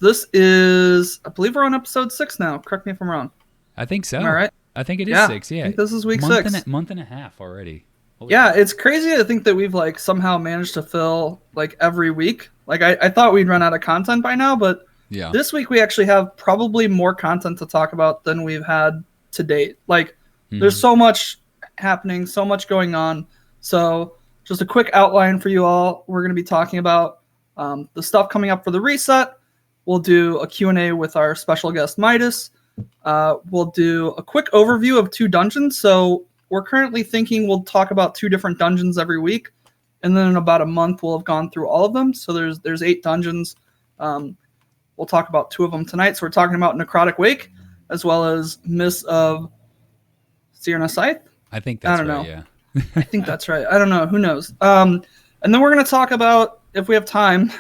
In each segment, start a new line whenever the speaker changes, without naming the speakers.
This is, I believe we're on episode 6 now. Correct me if I'm wrong.
I think so.
Am I right?
I think it is 6, yeah.
I think this is week 6.
Month and a half already.
Yeah, it's crazy to think that we've like somehow managed to fill like every week. Like I thought we'd run out of content by now, but this week we actually have probably more content to talk about than we've had to date. Like there's so much happening, so much going on. So just a quick outline for you all. We're going to be talking about the stuff coming up for the reset. We'll do a Q&A with our special guest Middas. We'll do a quick overview of 2 dungeons. So we're currently thinking we'll talk about 2 different dungeons every week. And then in about a month, we'll have gone through all of them. So there's 8 dungeons. We'll talk about 2 of them tonight. So we're talking about Necrotic Wake, as well as Miss of Sierra Scythe.
I think that's right,
know.
Yeah.
I think that's right. I don't know. Who knows? And then we're going to talk about, if we have time,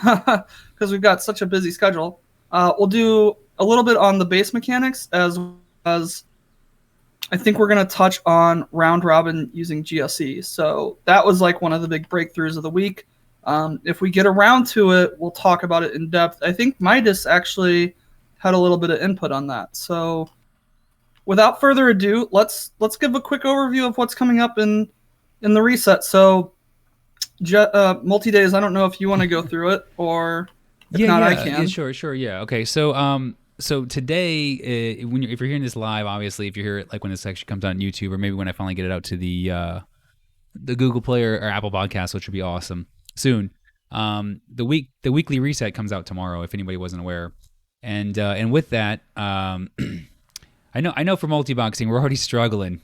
because we've got such a busy schedule, we'll do a little bit on the base mechanics, as I think we're going to touch on round robin using GSE. So that was like one of the big breakthroughs of the week. If we get around to it, we'll talk about it in depth. I think Middas actually had a little bit of input on that. So without further ado, let's give a quick overview of what's coming up in the reset. So multi-days, I don't know if you want to go through it, or if not, I can.
Yeah, sure. Yeah. Okay. So today, if you're hearing this live, obviously, if you hear it like when this actually comes out on YouTube, or maybe when I finally get it out to the Google Play or Apple Podcast, which would be awesome soon. The weekly reset comes out tomorrow, if anybody wasn't aware, and with that, I know for multiboxing we're already struggling.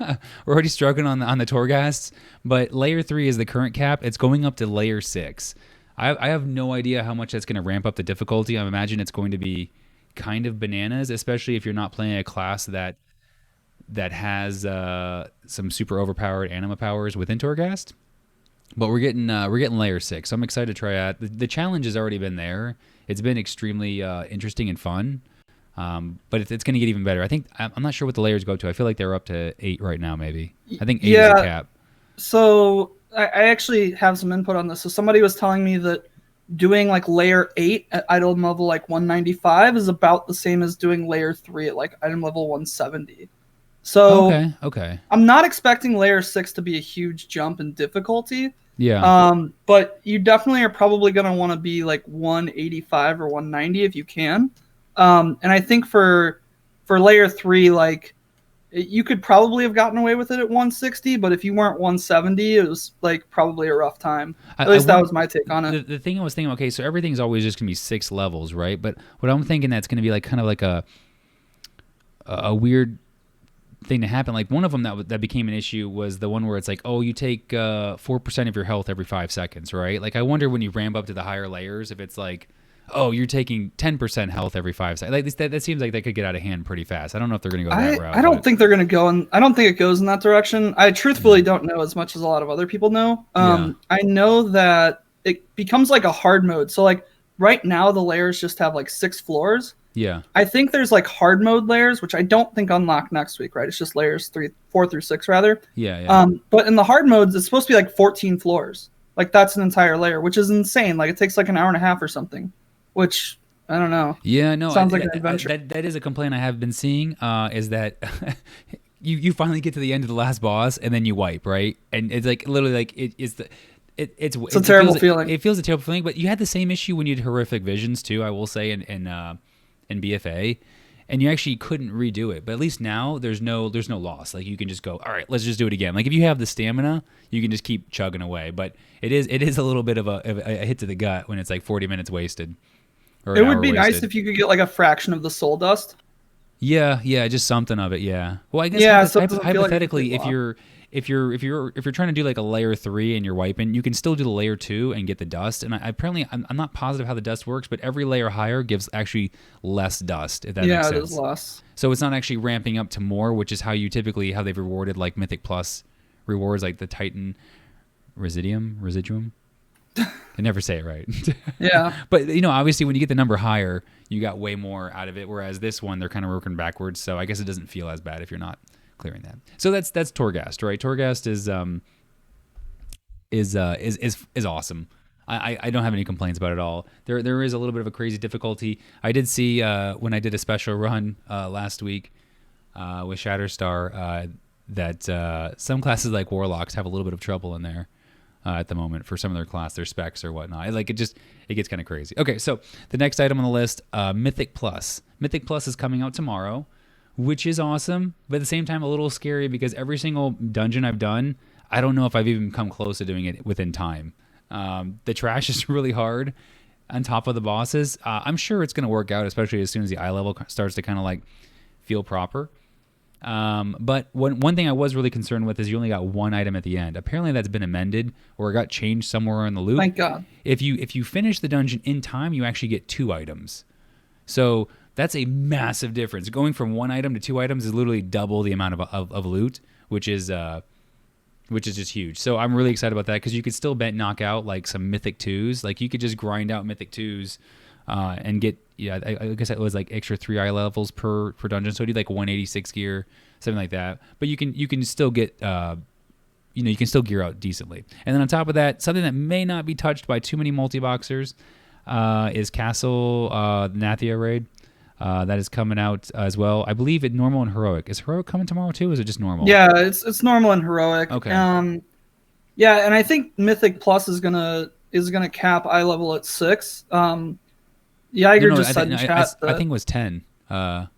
We're already struggling on the Torghasts, but layer 3 is the current cap. It's going up to layer 6. I have no idea how much that's going to ramp up the difficulty. I imagine it's going to be kind of bananas, especially if you're not playing a class that has some super overpowered anima powers within Torghast. But we're getting layer 6. So I'm excited to try out. The challenge has already been there. It's been extremely interesting and fun. But it's going to get even better. I think I'm not sure what the layers go to. I feel like they're up to 8 right now, maybe. I think 8 is the cap.
So I actually have some input on this. So somebody was telling me that doing like layer 8 at item level like 195 is about the same as doing layer 3 at like item level 170. So
okay.
I'm not expecting layer 6 to be a huge jump in difficulty.
Yeah.
But you definitely are probably going to want to be like 185 or 190 if you can. And I think for layer 3, like you could probably have gotten away with it at 160, but if you weren't 170, it was like probably a rough time. At least that was my take on it.
The thing I was thinking, okay, so everything's always just gonna be 6 levels, right? But what I'm thinking that's gonna be like kind of like a weird thing to happen. Like one of them that became an issue was the one where it's like, oh, you take 4% of your health every 5 seconds, right? Like I wonder when you ramp up to the higher layers if it's like, oh, you're taking 10% health every 5 seconds. Like that seems like that could get out of hand pretty fast. I don't know if they're going to go that route.
I don't think they're going to go, and I don't think it goes in that direction. I truthfully don't know as much as a lot of other people know. I know that it becomes like a hard mode. So like right now the layers just have like 6 floors.
Yeah.
I think there's like hard mode layers, which I don't think unlock next week, right? It's just layers 4 through 6 rather.
Yeah.
But in the hard modes, it's supposed to be like 14 floors. Like that's an entire layer, which is insane. Like it takes like an hour and a half or something. Which, I don't know.
Yeah, no.
Sounds like an adventure.
That is a complaint I have been seeing, is that you finally get to the end of the last boss and then you wipe, right? And it's like literally like it's
a terrible feeling.
It feels a terrible feeling, but you had the same issue when you did Horrific Visions too, I will say, in BFA. And you actually couldn't redo it. But at least now there's no loss. Like you can just go, all right, let's just do it again. Like if you have the stamina, you can just keep chugging away. But it is a little bit of a hit to the gut when it's like 40 minutes wasted.
It would be nice if you could get like a fraction of the soul dust.
Yeah, just something of it. Yeah. Well, I guess hypothetically,
like
if you're trying to do like a layer 3 and you're wiping, you can still do the layer 2 and get the dust. And I'm not positive how the dust works, but every layer higher gives actually less dust. If that makes sense.
Yeah, it is less.
So it's not actually ramping up to more, which is how they've rewarded like Mythic Plus rewards, like the Titan Residuum. I never say it right.
Yeah.
But, obviously when you get the number higher, you got way more out of it. Whereas this one, they're kind of working backwards. So I guess it doesn't feel as bad if you're not clearing that. So that's Torghast, right? Torghast is awesome. I don't have any complaints about it at all. There is a little bit of a crazy difficulty. I did see when I did a special run last week with Shatterstar that some classes like Warlocks have a little bit of trouble in there at the moment for some of their specs or whatnot. Like it gets kind of crazy. Okay, so the next item on the list, Mythic Plus. Mythic Plus is coming out tomorrow, which is awesome, but at the same time a little scary because every single dungeon I've done, I don't know if I've even come close to doing it within time. The trash is really hard on top of the bosses. I'm sure it's going to work out, especially as soon as the eye level starts to kind of like feel proper. But one thing I was really concerned with is you only got one item at the end. Apparently that's been amended or it got changed somewhere in the loop.
Thank God.
If you finish the dungeon in time, you actually get 2 items. So that's a massive difference. Going from 1 item to 2 items is literally double the amount of loot, which is just huge. So I'm really excited about that because you could still knock out like some Mythic 2s. Like you could just grind out Mythic 2s and get, I guess it was like extra 3 eye levels per dungeon. So it'd be like 186 gear, something like that. But you can still get, you can still gear out decently. And then on top of that, something that may not be touched by too many multi-boxers is Castle Nathia raid. That is coming out as well. I believe it normal and heroic. Is heroic coming tomorrow too? Or is it just normal?
Yeah, it's normal and heroic.
Okay.
Yeah, and I think Mythic Plus is gonna cap eye level at 6. Yiger just said in chat that
I think it was 10. I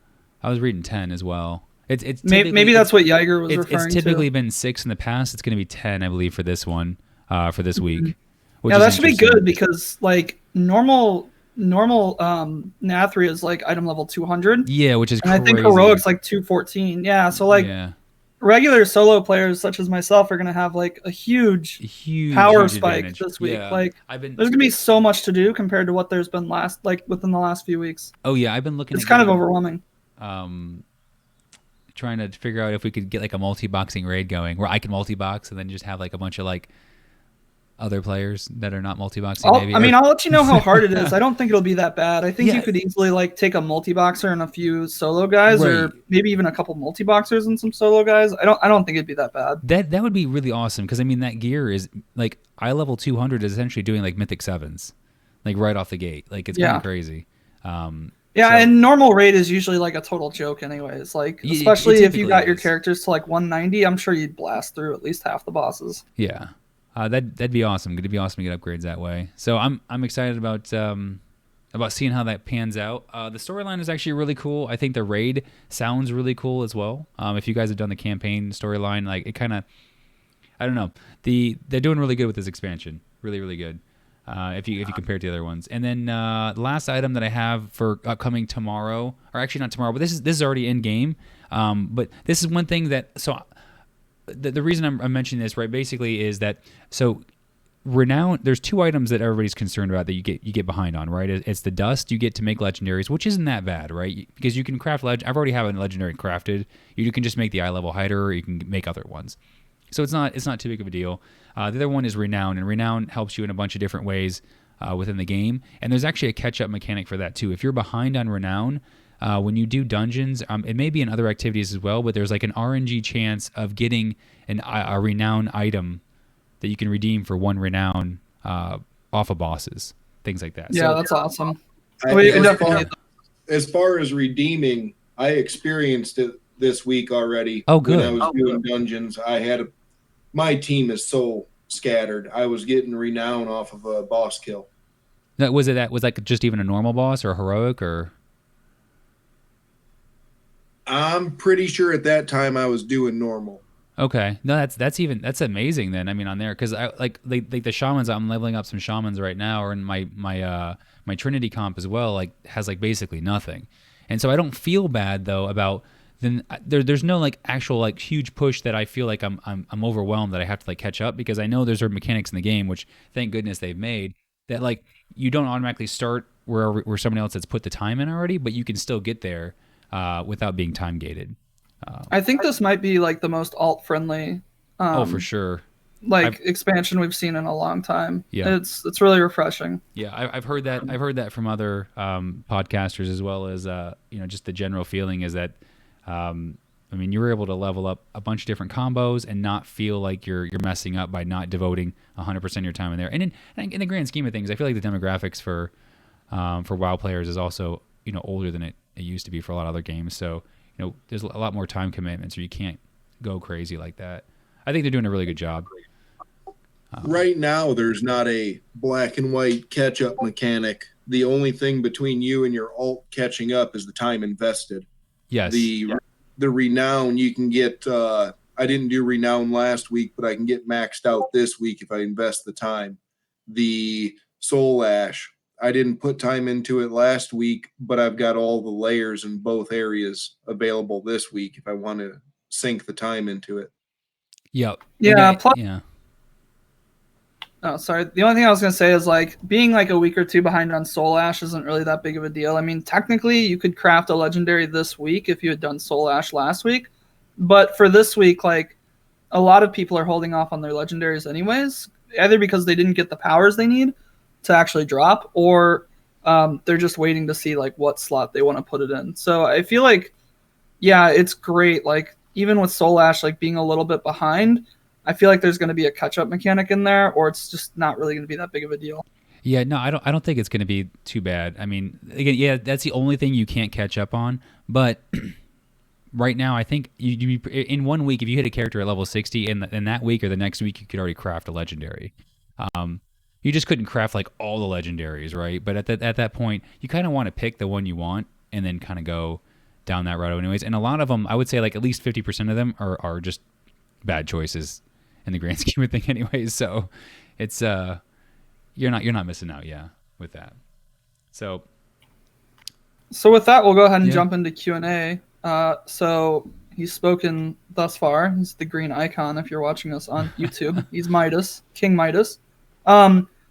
was reading 10 as well. It's
maybe that's what Yiger was referring to.
It's typically been 6 in the past. It's going to be 10, I believe, for this one, for this week.
Yeah, that should be good because like normal Nathria is like item level 200.
Yeah, which is crazy.
And I think heroic's like 214. Yeah, so like regular solo players such as myself are gonna have like a huge power spike
advantage
this week.
Yeah.
Like there's gonna be so much to do compared to what there's been within the last few weeks.
Oh yeah, I've been looking.
It's kind of overwhelming.
Trying to figure out if we could get like a multi-boxing raid going where I can multi-box and then just have like a bunch of like other players that are not multi-boxing.
I'll let you know how hard it is. I don't think it'll be that bad. I think you could easily like take a multi-boxer and a few solo guys, or maybe even a couple multi-boxers and some solo guys. I don't think it'd be that bad.
That would be really awesome because I mean that gear is like eye level 200 is essentially doing like Mythic 7s, like right off the gate. Like it's kind of crazy.
And normal raid is usually like a total joke anyways. Like especially if you got your characters to like 190, I'm sure you'd blast through at least half the bosses.
Yeah. That'd be awesome. It'd be awesome to get upgrades that way. So I'm excited about seeing how that pans out. The storyline is actually really cool. I think the raid sounds really cool as well. If you guys have done the campaign storyline, like it kind of, I don't know, they're doing really good with this expansion. Really, really good. If you compare it to the other ones. And then the last item that I have for upcoming tomorrow, or actually not tomorrow, but this is already in game. But this is one thing that The reason I'm mentioning this, right, basically is that Renown. There's 2 items that everybody's concerned about that you get behind on, right? It's the dust you get to make legendaries, which isn't that bad, right? Because you can craft I've already have a legendary crafted. You can just make the eye level hider, or you can make other ones. So it's not too big of a deal. The other one is Renown, and Renown helps you in a bunch of different ways within the game. And there's actually a catch-up mechanic for that too. If you're behind on Renown, when you do dungeons, it may be in other activities as well, but there's like an RNG chance of getting a renown item that you can redeem for 1 renown off of bosses, things like that.
Yeah, so, that's awesome.
As far as redeeming, I experienced it this week already.
Oh, good.
When I was doing dungeons, my team is so scattered. I was getting renown off of a boss kill.
Now, was like just even a normal boss or a heroic or?
I'm pretty sure at that time I was doing normal.
Okay, no, that's amazing then. I mean, on there because I like the shamans. I'm leveling up some shamans right now, or in my Trinity comp as well. Like has like basically nothing, and so I don't feel bad though about then. There's no like actual like huge push that I feel like I'm overwhelmed that I have to like catch up because I know there's mechanics in the game which thank goodness they've made that like you don't automatically start where somebody else has put the time in already, but you can still get there without being time gated.
I think this might be like the most alt-friendly
for sure.
Expansion we've seen in a long time.
Yeah.
It's really refreshing.
Yeah, I've heard that. I've heard that from other podcasters as well as just the general feeling is that I mean, you were able to level up a bunch of different combos and not feel like you're messing up by not devoting 100% of your time in there. And in the grand scheme of things, I feel like the demographics for WoW players is also, you know, older than it used to be for a lot of other games. So, you know, there's a lot more time commitments, or you can't go crazy like that. I think they're doing a really good job.
Right now, there's not a black and white catch-up mechanic. The only thing between you and your alt catching up is the time invested.
Yes.
The renown you can get. I didn't do renown last week, but I can get maxed out this week if I invest the time. The soul ash, I didn't put time into it last week, but I've got all the layers in both areas available this week if I want to sink the time into it.
Yep.
Yeah.
Yeah.
Oh, sorry. The only thing I was going to say is, like, being like a week or two behind on Soul Ash isn't really that big of a deal. I mean, technically, you could craft a legendary this week if you had done Soul Ash last week. But for this week, like, a lot of people are holding off on their legendaries anyways, either because they didn't get the powers they need to actually drop, or they're just waiting to see, like, what slot they want to put it in. So I feel like, yeah, it's great. Like, even with Soul Ash, like, being a little bit behind, I feel like there's going to be a catch-up mechanic in there, or it's just not really going to be that big of a deal.
Yeah, no, I don't think it's going to be too bad. I mean, again, yeah, that's the only thing you can't catch up on. But right now, I think you in 1 week, if you hit a character at level 60, in that week or the next week, you could already craft a legendary. You just couldn't craft like all the legendaries, right? But at that point, you kind of want to pick the one you want and then kind of go down that route anyways. And a lot of them, I would say like at least 50% of them are just bad choices in the grand scheme of things anyways. So it's you're not missing out, yeah, with that. So
with that, we'll go ahead and jump into Q&A. So he's spoken thus far. He's the green icon if you're watching us on YouTube. He's Middas, King Middas.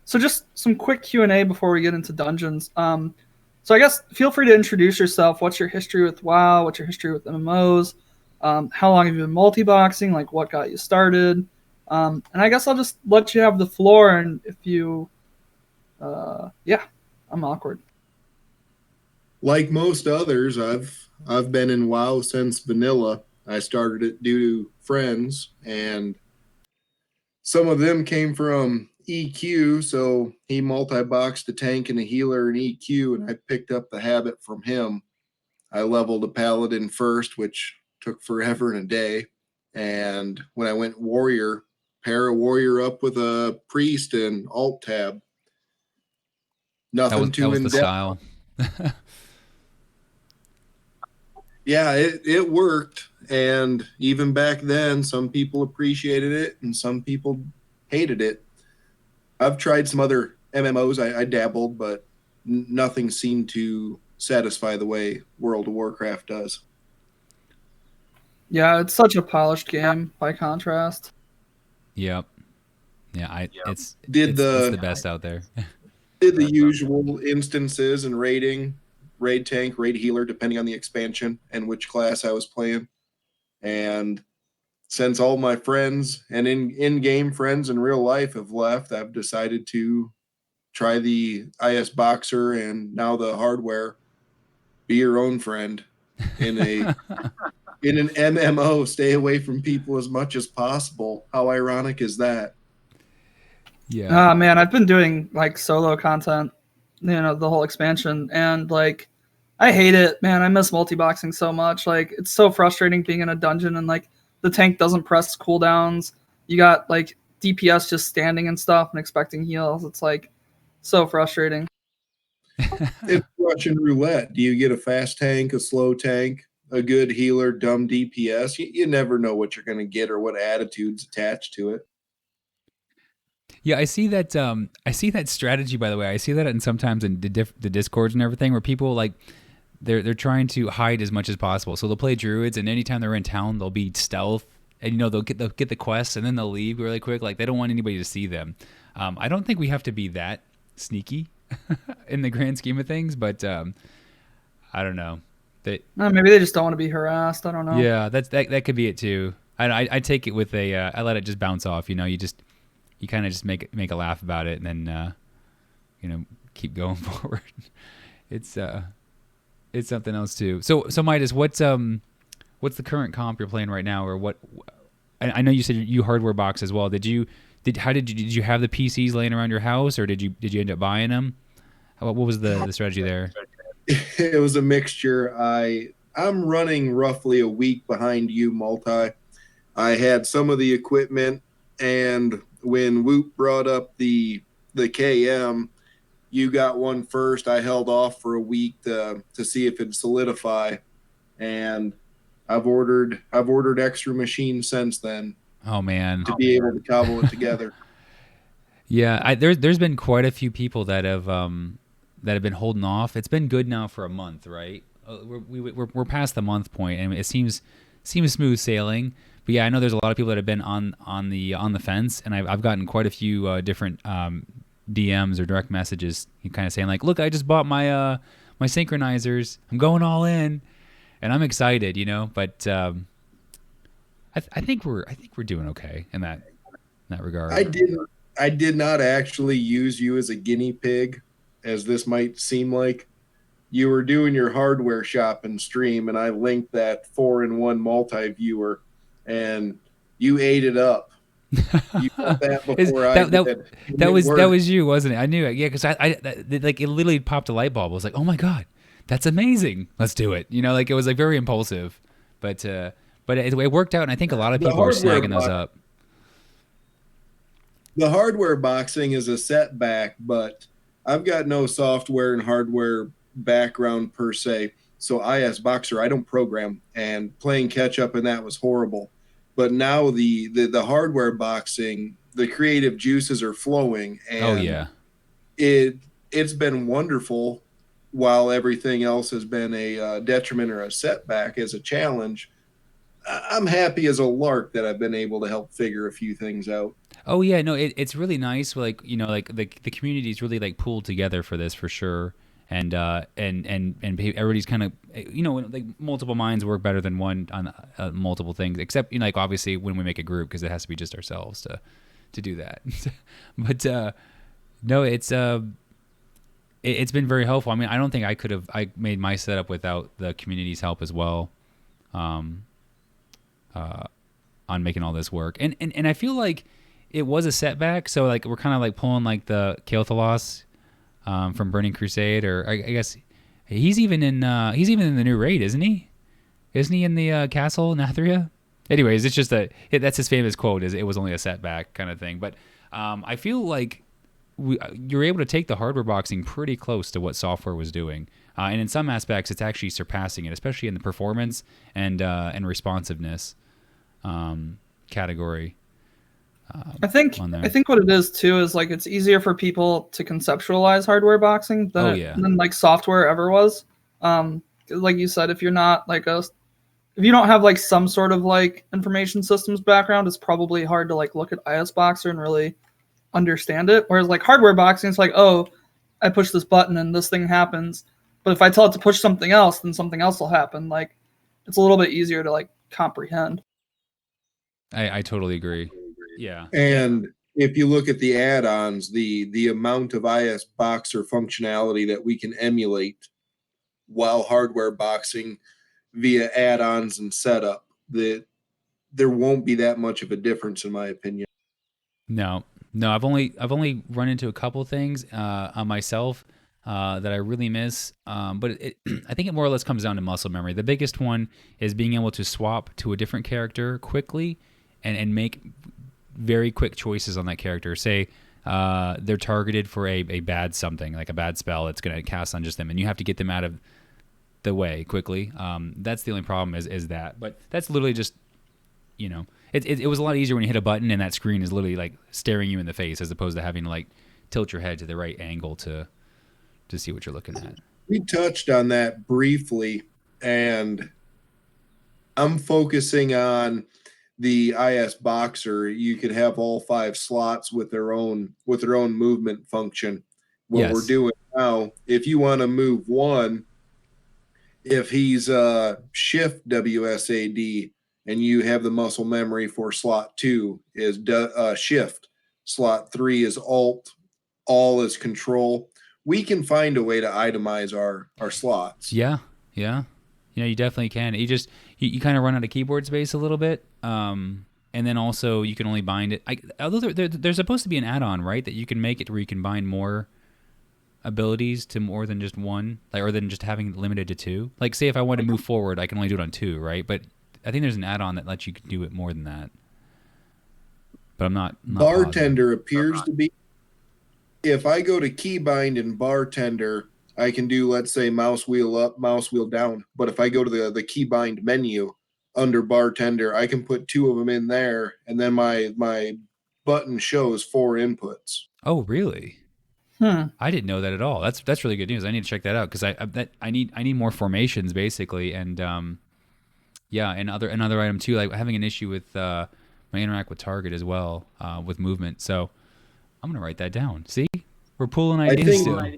So just some quick Q&A before we get into dungeons. So I guess feel free to introduce yourself. What's your history with WoW? What's your history with MMOs? How long have you been multiboxing? Like, what got you started? And I guess I'll just let you have the floor. And if you, I'm awkward.
Like most others, I've been in WoW since vanilla. I started it due to friends, and some of them came from EQ. So he multi-boxed a tank and a healer in EQ, and I picked up the habit from him. I leveled a paladin first, which took forever and a day. And when I went warrior, pair a warrior up with a priest and alt tab. Nothing too in depth.
That was the style.
Yeah, it worked. And even back then, some people appreciated it and some people hated it. I've tried some other MMOs. I dabbled, but nothing seemed to satisfy the way World of Warcraft does.
Yeah, it's such a polished game by contrast.
Yep. Yeah, it's the best out there.
Did the usual instances and raiding, raid tank, raid healer, depending on the expansion and which class I was playing. And since all my friends and in-game friends in real life have left, I've decided to try the IS Boxer and now the hardware. Be your own friend in an MMO. Stay away from people as much as possible. How ironic is that?
Yeah.
Man, I've been doing like solo content, the whole expansion, and like I hate it, man. I miss multiboxing so much. Like, it's so frustrating being in a dungeon and like the tank doesn't press cooldowns. You got like DPS just standing and stuff and expecting heals. It's like so frustrating.
It's Russian roulette. Do you get a fast tank, a slow tank, a good healer, dumb DPS? You never know what you're going to get or what attitude's attached to it.
Yeah, I see that. I see that strategy. By the way, I see that sometimes in the Discords and everything, where people like they're trying to hide as much as possible. So they'll play druids, and anytime they're in town, they'll be stealth, and they'll get the quests, and then they'll leave really quick. Like, they don't want anybody to see them. I don't think we have to be that sneaky in the grand scheme of things, but I don't know.
Maybe they just don't want to be harassed. I don't know.
Yeah, that could be it too. I take it with I let it just bounce off. You kind of just make a laugh about it, and then keep going forward. It's something else too. So Middas, what's the current comp you're playing right now, or what? I know you said you hardware box as well. Did you have the PCs laying around your house, or did you end up buying them? What was the strategy there?
It was a mixture. I'm running roughly a week behind you, Multi. I had some of the equipment, and when Whoop brought up the KM, you got one first. I held off for a week to see if it'd solidify, and I've ordered extra machines since then.
Oh man,
to be able to cobble it together.
Yeah, there's been quite a few people that have been holding off. It's been good now for a month, right? We're past the month point, and it seems smooth sailing. But yeah, I know there's a lot of people that have been on the fence, and I've gotten quite a few different DMs or direct messages, kind of saying like, "Look, I just bought my my synchronizers. I'm going all in, and I'm excited," you know. But I think we're doing okay in that regard.
I did not actually use you as a guinea pig, as this might seem like. You were doing your hardware shop and stream, and I linked that 4-in-1 multi-viewer, and you ate it up. You got that before I did.
That was you, wasn't it? I knew it. Yeah, because I like it literally popped a light bulb. I was like, oh my god, that's amazing. Let's do it. You know, like it was like very impulsive, but it worked out, and I think a lot of people are snagging those up.
The hardware boxing is a setback, but I've got no software and hardware background per se. So IS Boxer, I don't program, and playing catch up in that was horrible. But now the hardware boxing, the creative juices are flowing, and
oh yeah,
it's been wonderful. While everything else has been a detriment or a setback as a challenge, I'm happy as a lark that I've been able to help figure a few things out.
Oh yeah, no, it's really nice. Like, you know, like the community's really like pulled together for this for sure, and everybody's kind of, you know, like multiple minds work better than one on multiple things. Except, you know, like obviously when we make a group, because it has to be just ourselves to do that. But no, it's been very helpful. I mean, I don't think I made my setup without the community's help as well. On making all this work, and I feel like it was a setback. So like we're kind of like pulling like the Kael'Thalos from Burning Crusade, or I guess he's even in the new raid, isn't he? Isn't he in the castle Nathria? Anyways, it's just that's his famous quote: "Is it was only a setback," kind of thing. But I feel like you're able to take the hardware boxing pretty close to what software was doing, and in some aspects, it's actually surpassing it, especially in the performance and responsiveness category.
I think what it is too is like it's easier for people to conceptualize hardware boxing than like software ever was. Like you said, if you're not like if you don't have like some sort of like information systems background, it's probably hard to like look at IS Boxer and really understand it. Whereas like hardware boxing, it's like, oh, I push this button and this thing happens. But if I tell it to push something else, then something else will happen. Like it's a little bit easier to like comprehend.
I totally agree. Yeah.
And if you look at the add-ons, the amount of IS Boxer functionality that we can emulate while hardware boxing via add-ons and setup, that there won't be that much of a difference in my opinion.
No, I've only run into a couple things on myself that I really miss, but I think it more or less comes down to muscle memory. The biggest one is being able to swap to a different character quickly and make very quick choices on that character. Say they're targeted for a bad something, like a bad spell that's going to cast on just them, and you have to get them out of the way quickly. That's the only problem is that. But that's literally just, you know, it was a lot easier when you hit a button and that screen is literally like staring you in the face, as opposed to having to like tilt your head to the right angle to see what you're looking at.
We touched on that briefly, and I'm focusing on the IS Boxer. You could have all 5 slots with their own movement function. What we're doing now, if you want to move one, if he's shift WSAD and you have the muscle memory for slot 2 is shift, slot 3 is alt, all is control. We can find a way to itemize our slots.
Yeah. You definitely can. You kind of run out of keyboard space a little bit. And then also you can only bind it. Although there's supposed to be an add-on, right, that you can make it where you can bind more abilities to more than just one, or than just having it limited to two. Like, say if I want to move forward, I can only do it on two, right? But I think there's an add-on that lets you do it more than that. But I'm not
Bartender
positive.
appears to be. If I go to keybind in Bartender, I can do, let's say, mouse wheel up, mouse wheel down. But if I go to the keybind menu under Bartender, I can put 2 of them in there, and then my button shows 4 inputs.
Oh, really? I didn't know that at all. That's really good news. I need to check that out because I need more formations basically, and another item too. Like having an issue with my interact with target as well with movement. So I'm gonna write that down. See, we're pulling ideas too.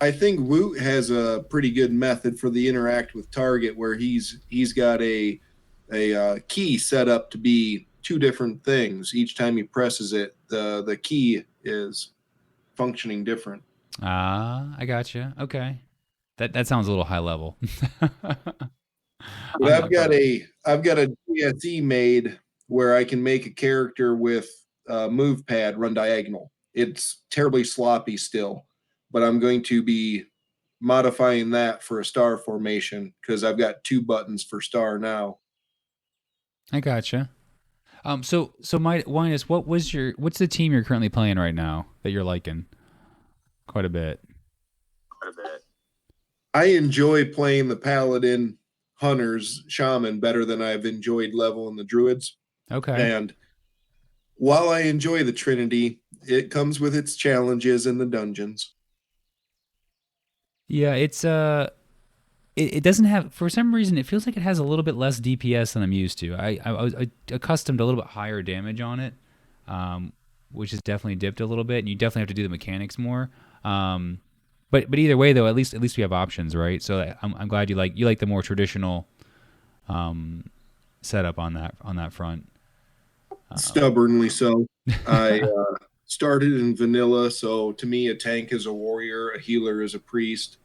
I think Woot has a pretty good method for the interact with target, where he's got a key set up to be 2 different things. Each time he presses it, the key is functioning different.
I gotcha. Okay, that sounds a little high level.
But I've got a GSE made where I can make a character with move pad run diagonal. It's terribly sloppy still, but I'm going to be modifying that for a star formation because I've got 2 buttons for star now.
I gotcha. So Linus, what's the team you're currently playing right now that you're liking quite a bit?
I enjoy playing the Paladin, Hunters, Shaman better than I've enjoyed Level and the Druids.
Okay.
And while I enjoy the Trinity, it comes with its challenges in the dungeons.
Yeah, it's it doesn't have, for some reason, it feels like it has a little bit less DPS than I'm used to. I was accustomed to a little bit higher damage on it, which has definitely dipped a little bit, and you definitely have to do the mechanics more. But either way, though, at least we have options, right? So I'm glad you like the more traditional setup on that front.
Stubbornly so. I started in vanilla, so to me, a tank is a warrior, a healer is a priest.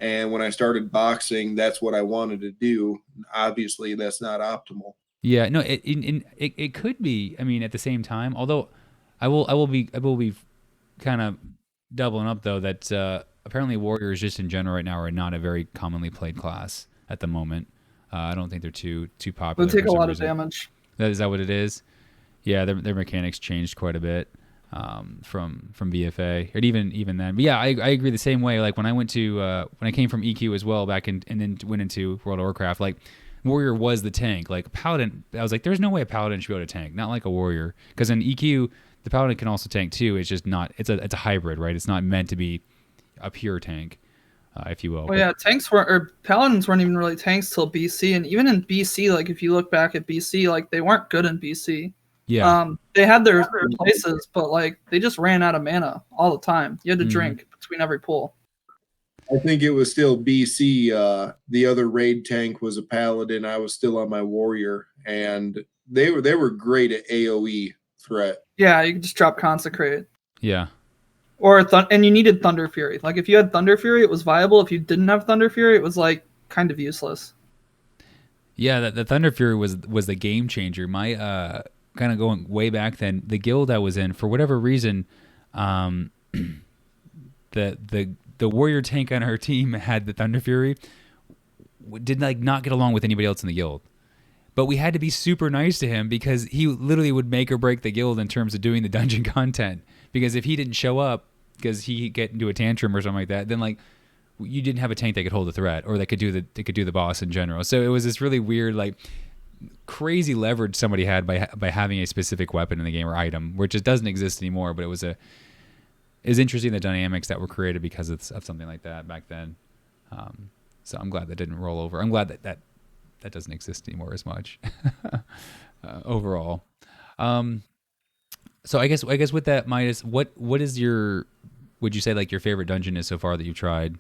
And when I started boxing, that's what I wanted to do. Obviously, that's not optimal.
Yeah, no, it could be. I mean, at the same time, although I will be kind of doubling up though that apparently warriors just in general right now are not a very commonly played class at the moment. I don't think they're too popular.
They take a lot of damage.
Is that what it is? Yeah, their mechanics changed quite a bit from BFA, and even then. But yeah, I agree the same way. Like when I went to when I came from EQ as well back and then went into World of Warcraft, like warrior was the tank. Like paladin, I was like, there's no way a paladin should be able to tank, not like a warrior, because in EQ the paladin can also tank too. It's just not. It's a hybrid, right? It's not meant to be a pure tank, if you will.
Well, yeah, paladins weren't even really tanks till BC, and even in BC, like if you look back at BC, like they weren't good in BC.
Yeah.
They had their places, but like they just ran out of mana all the time. You had to drink between every pull.
I think it was still BC. The other raid tank was a paladin. I was still on my warrior, and they were great at AoE threat.
Yeah, you could just drop Consecrate.
Yeah.
And you needed Thunder Fury. Like if you had Thunder Fury, it was viable. If you didn't have Thunder Fury, it was like kind of useless.
Yeah, the Thunder Fury was the game changer. My kind of going way back then, the guild I was in, for whatever reason, the warrior tank on our team had the Thunder Fury, did like not get along with anybody else in the guild. But we had to be super nice to him because he literally would make or break the guild in terms of doing the dungeon content. Because if he didn't show up because he get into a tantrum or something like that, then like you didn't have a tank that could hold the threat or that could do the boss in general. So it was this really weird, like crazy leverage somebody had by having a specific weapon in the game or item, which just doesn't exist anymore. But it was interesting, the dynamics that were created because of something like that back then. So I'm glad that didn't roll over. I'm glad that doesn't exist anymore as much overall. So I guess with that, Middas, what is would you say like your favorite dungeon is so far that you've tried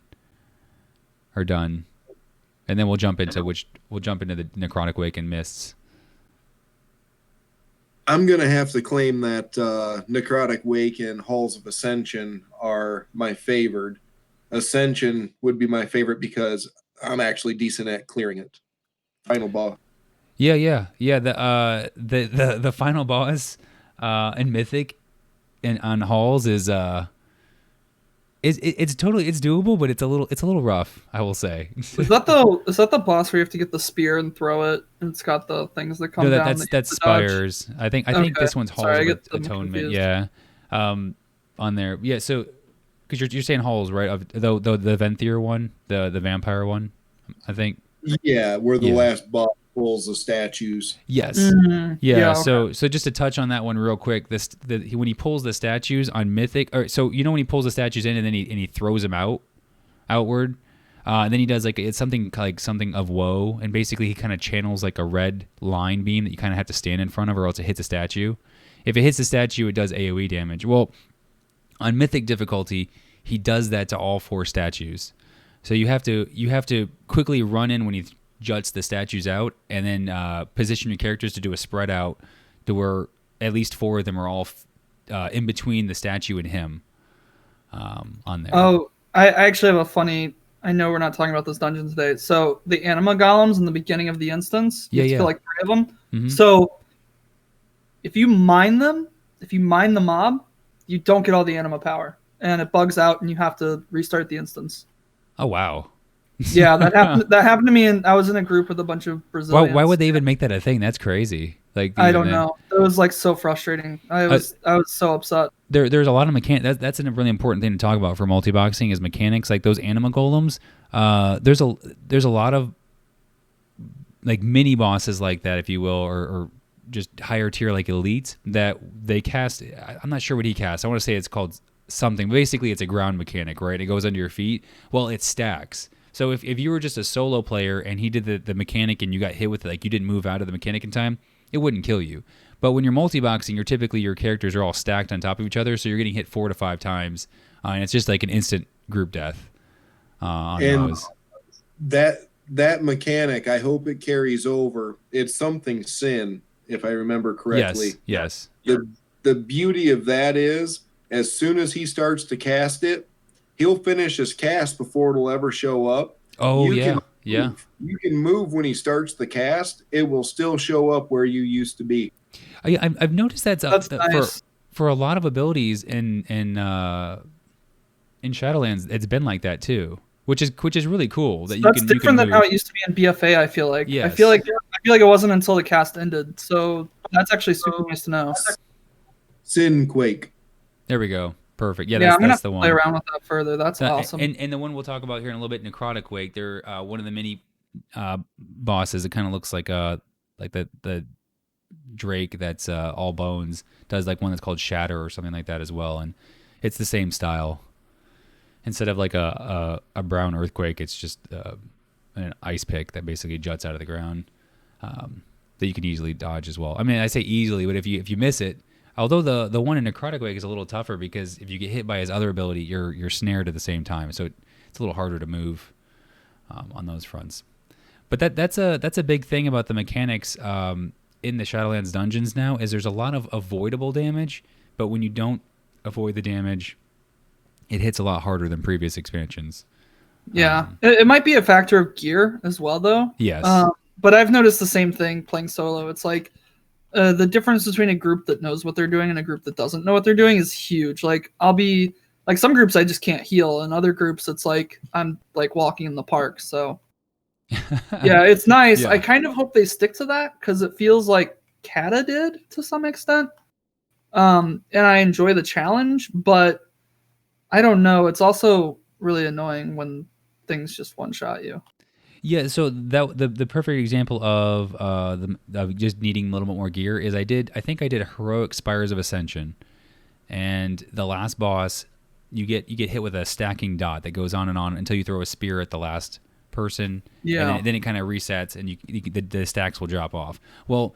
or done? And then we'll jump into the Necrotic Wake and Mists.
I'm gonna have to claim that Necrotic Wake and Halls of Ascension are my favored. Ascension would be my favorite because I'm actually decent at clearing it. Final boss.
Yeah. The final boss in Mythic and on Halls is it's doable, but it's a little rough, I will say.
Is that the boss where you have to get the spear and throw it, and it's got the things that come down?
That's Spires. I think this one's Halls with Atonement. Yeah, on there. Yeah, so because you're saying Halls, right? Of the Venthyr one, the vampire one, I think.
Yeah, where the last boss pulls the statues.
Yes.
Mm-hmm.
Yeah. Okay. So just to touch on that one real quick, when he pulls the statues on Mythic, or so when he pulls the statues in and then he throws them outward, and then he does it's something of woe, and basically he kind of channels like a red line beam that you kind of have to stand in front of, or else it hits a statue. If it hits the statue, it does AOE damage. Well, on Mythic difficulty, he does that to all 4 statues. So you have to quickly run in when he juts the statues out, and then position your characters to do a spread out to where at least 4 of them are all in between the statue and him on there.
Oh, I actually have a funny... I know we're not talking about this dungeon today. So the anima golems in the beginning of the instance, you have to kill 3 of them. Mm-hmm. So if you mine the mob, you don't get all the anima power, and it bugs out, and you have to restart the instance.
Oh wow!
Yeah, that happened to me, and I was in a group with a bunch of Brazilians.
Why would they even make that a thing? That's crazy.
I don't know. It was so frustrating. I was so upset.
There's a lot of mechanics. That's a really important thing to talk about for multiboxing is mechanics. Like those anima golems. There's a lot of mini bosses like that, if you will, or just higher tier elites that they cast. I'm not sure what he casts. I want to say it's called something. Basically, it's a ground mechanic, right? It goes under your feet. Well, it stacks. So if you were just a solo player and he did the mechanic and you got hit with it, you didn't move out of the mechanic in time, it wouldn't kill you. But when you're multiboxing, your characters are all stacked on top of each other, so you're getting hit 4 to 5 times, and it's just an instant group death on those.
That mechanic, I hope it carries over. It's something Sin, if I remember correctly.
Yes.
The beauty of that is, as soon as he starts to cast it, he'll finish his cast before it'll ever show up.
Oh,
You can move when he starts the cast. It will still show up where you used to be.
I've noticed that's
nice.
for a lot of abilities in Shadowlands. It's been like that too, which is really cool.
That's different than how it used to be in BFA. I feel like. Yes. I feel like it wasn't until the cast ended. So that's actually super nice to know.
Sin Quake.
There we go. Perfect. Yeah,
I'm
that's the one.
Play around with that further. That's awesome.
And the one we'll talk about here in a little bit, Necrotic Wake. They're one of the mini bosses. It kind of looks like the Drake that's all bones. Does one that's called Shatter or something like that as well, and it's the same style. Instead of a brown earthquake, it's just an ice pick that basically juts out of the ground that you can easily dodge as well. I mean, I say easily, but if you miss it. Although the one in Necrotic Wake is a little tougher because if you get hit by his other ability, you're snared at the same time, so it's a little harder to move on those fronts. But that's a big thing about the mechanics in the Shadowlands dungeons now is there's a lot of avoidable damage, but when you don't avoid the damage, it hits a lot harder than previous expansions.
Yeah, it might be a factor of gear as well, though.
Yes,
but I've noticed the same thing playing solo. It's the difference between a group that knows what they're doing and a group that doesn't know what they're doing is huge. I'll be some groups I just can't heal, and other groups it's I'm walking in the park. So yeah, it's nice. Yeah. I kind of hope they stick to that because it feels like Kata did to some extent. And I enjoy the challenge, but I don't know. It's also really annoying when things just one shot you.
Yeah, so that the perfect example of just needing a little bit more gear is I think I did Heroic Spires of Ascension, and the last boss you get hit with a stacking dot that goes on and on until you throw a spear at the last person.
Yeah,
and then it kind of resets and the stacks will drop off. Well,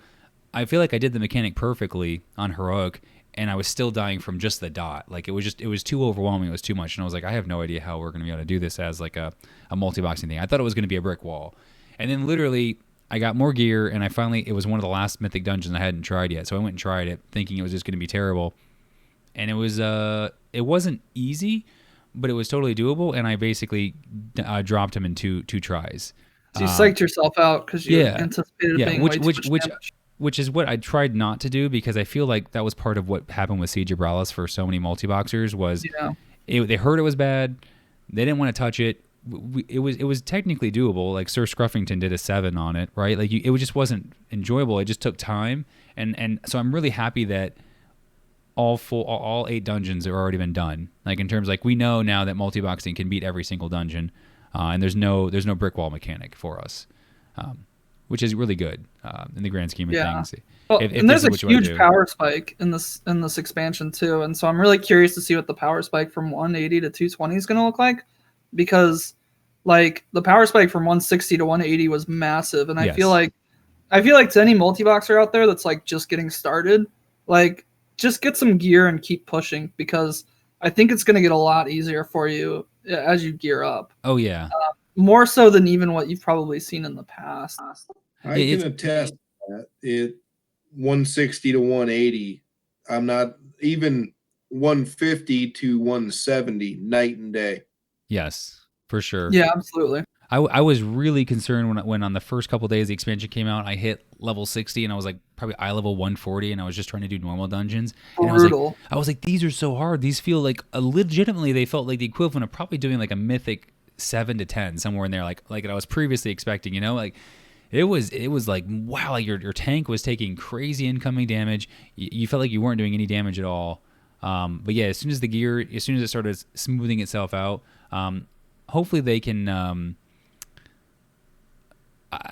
I feel like I did the mechanic perfectly on Heroic, and I was still dying from just the dot. It was too overwhelming. It was too much, and I was I have no idea how we're going to be able to do this as a multi-boxing thing. I thought it was going to be a brick wall, and then literally I got more gear, and it was one of the last mythic dungeons I hadn't tried yet, so I went and tried it, thinking it was just going to be terrible, and it wasn't easy, but it was totally doable, and I basically dropped him in two tries.
So you psyched yourself out because you anticipated being way too much damage.
Which is what I tried not to do, because I feel like that was part of what happened with Siege of Bralis for so many multi-boxers was they heard it was bad. They didn't want to touch it. It was technically doable. Like Sir Scruffington did a 7 on it, right? Like it just wasn't enjoyable. It just took time. And so I'm really happy that all 8 dungeons have already been done. Like in terms, like we know now that multi-boxing can beat every single dungeon, and there's no brick wall mechanic for us, which is really good in the grand scheme of things.
Well, and there's a huge power spike in this expansion too, and so I'm really curious to see what the power spike from 180 to 220 is going to look like, because like the power spike from 160 to 180 was massive, and I feel like to any multi-boxer out there that's like just getting started, like just get some gear and keep pushing, because I think it's going to get a lot easier for you as you gear up.
Oh yeah,
more so than even what you've probably seen in the past.
I can attest that it 160 to 180. I'm not even 150 to 170 night and day.
Yes, for sure.
Yeah, absolutely.
I was really concerned when on the first couple of days the expansion came out, I hit level 60 and I was like probably eye level 140, and I was just trying to do normal dungeons. And I was like, these are so hard. These feel like legitimately they felt like the equivalent of probably doing like a mythic 7 to 10 somewhere in there, like I was previously expecting. You know, like it was like wow, like your tank was taking crazy incoming damage. You felt like you weren't doing any damage at all. But yeah, as soon as it started smoothing itself out, hopefully they can.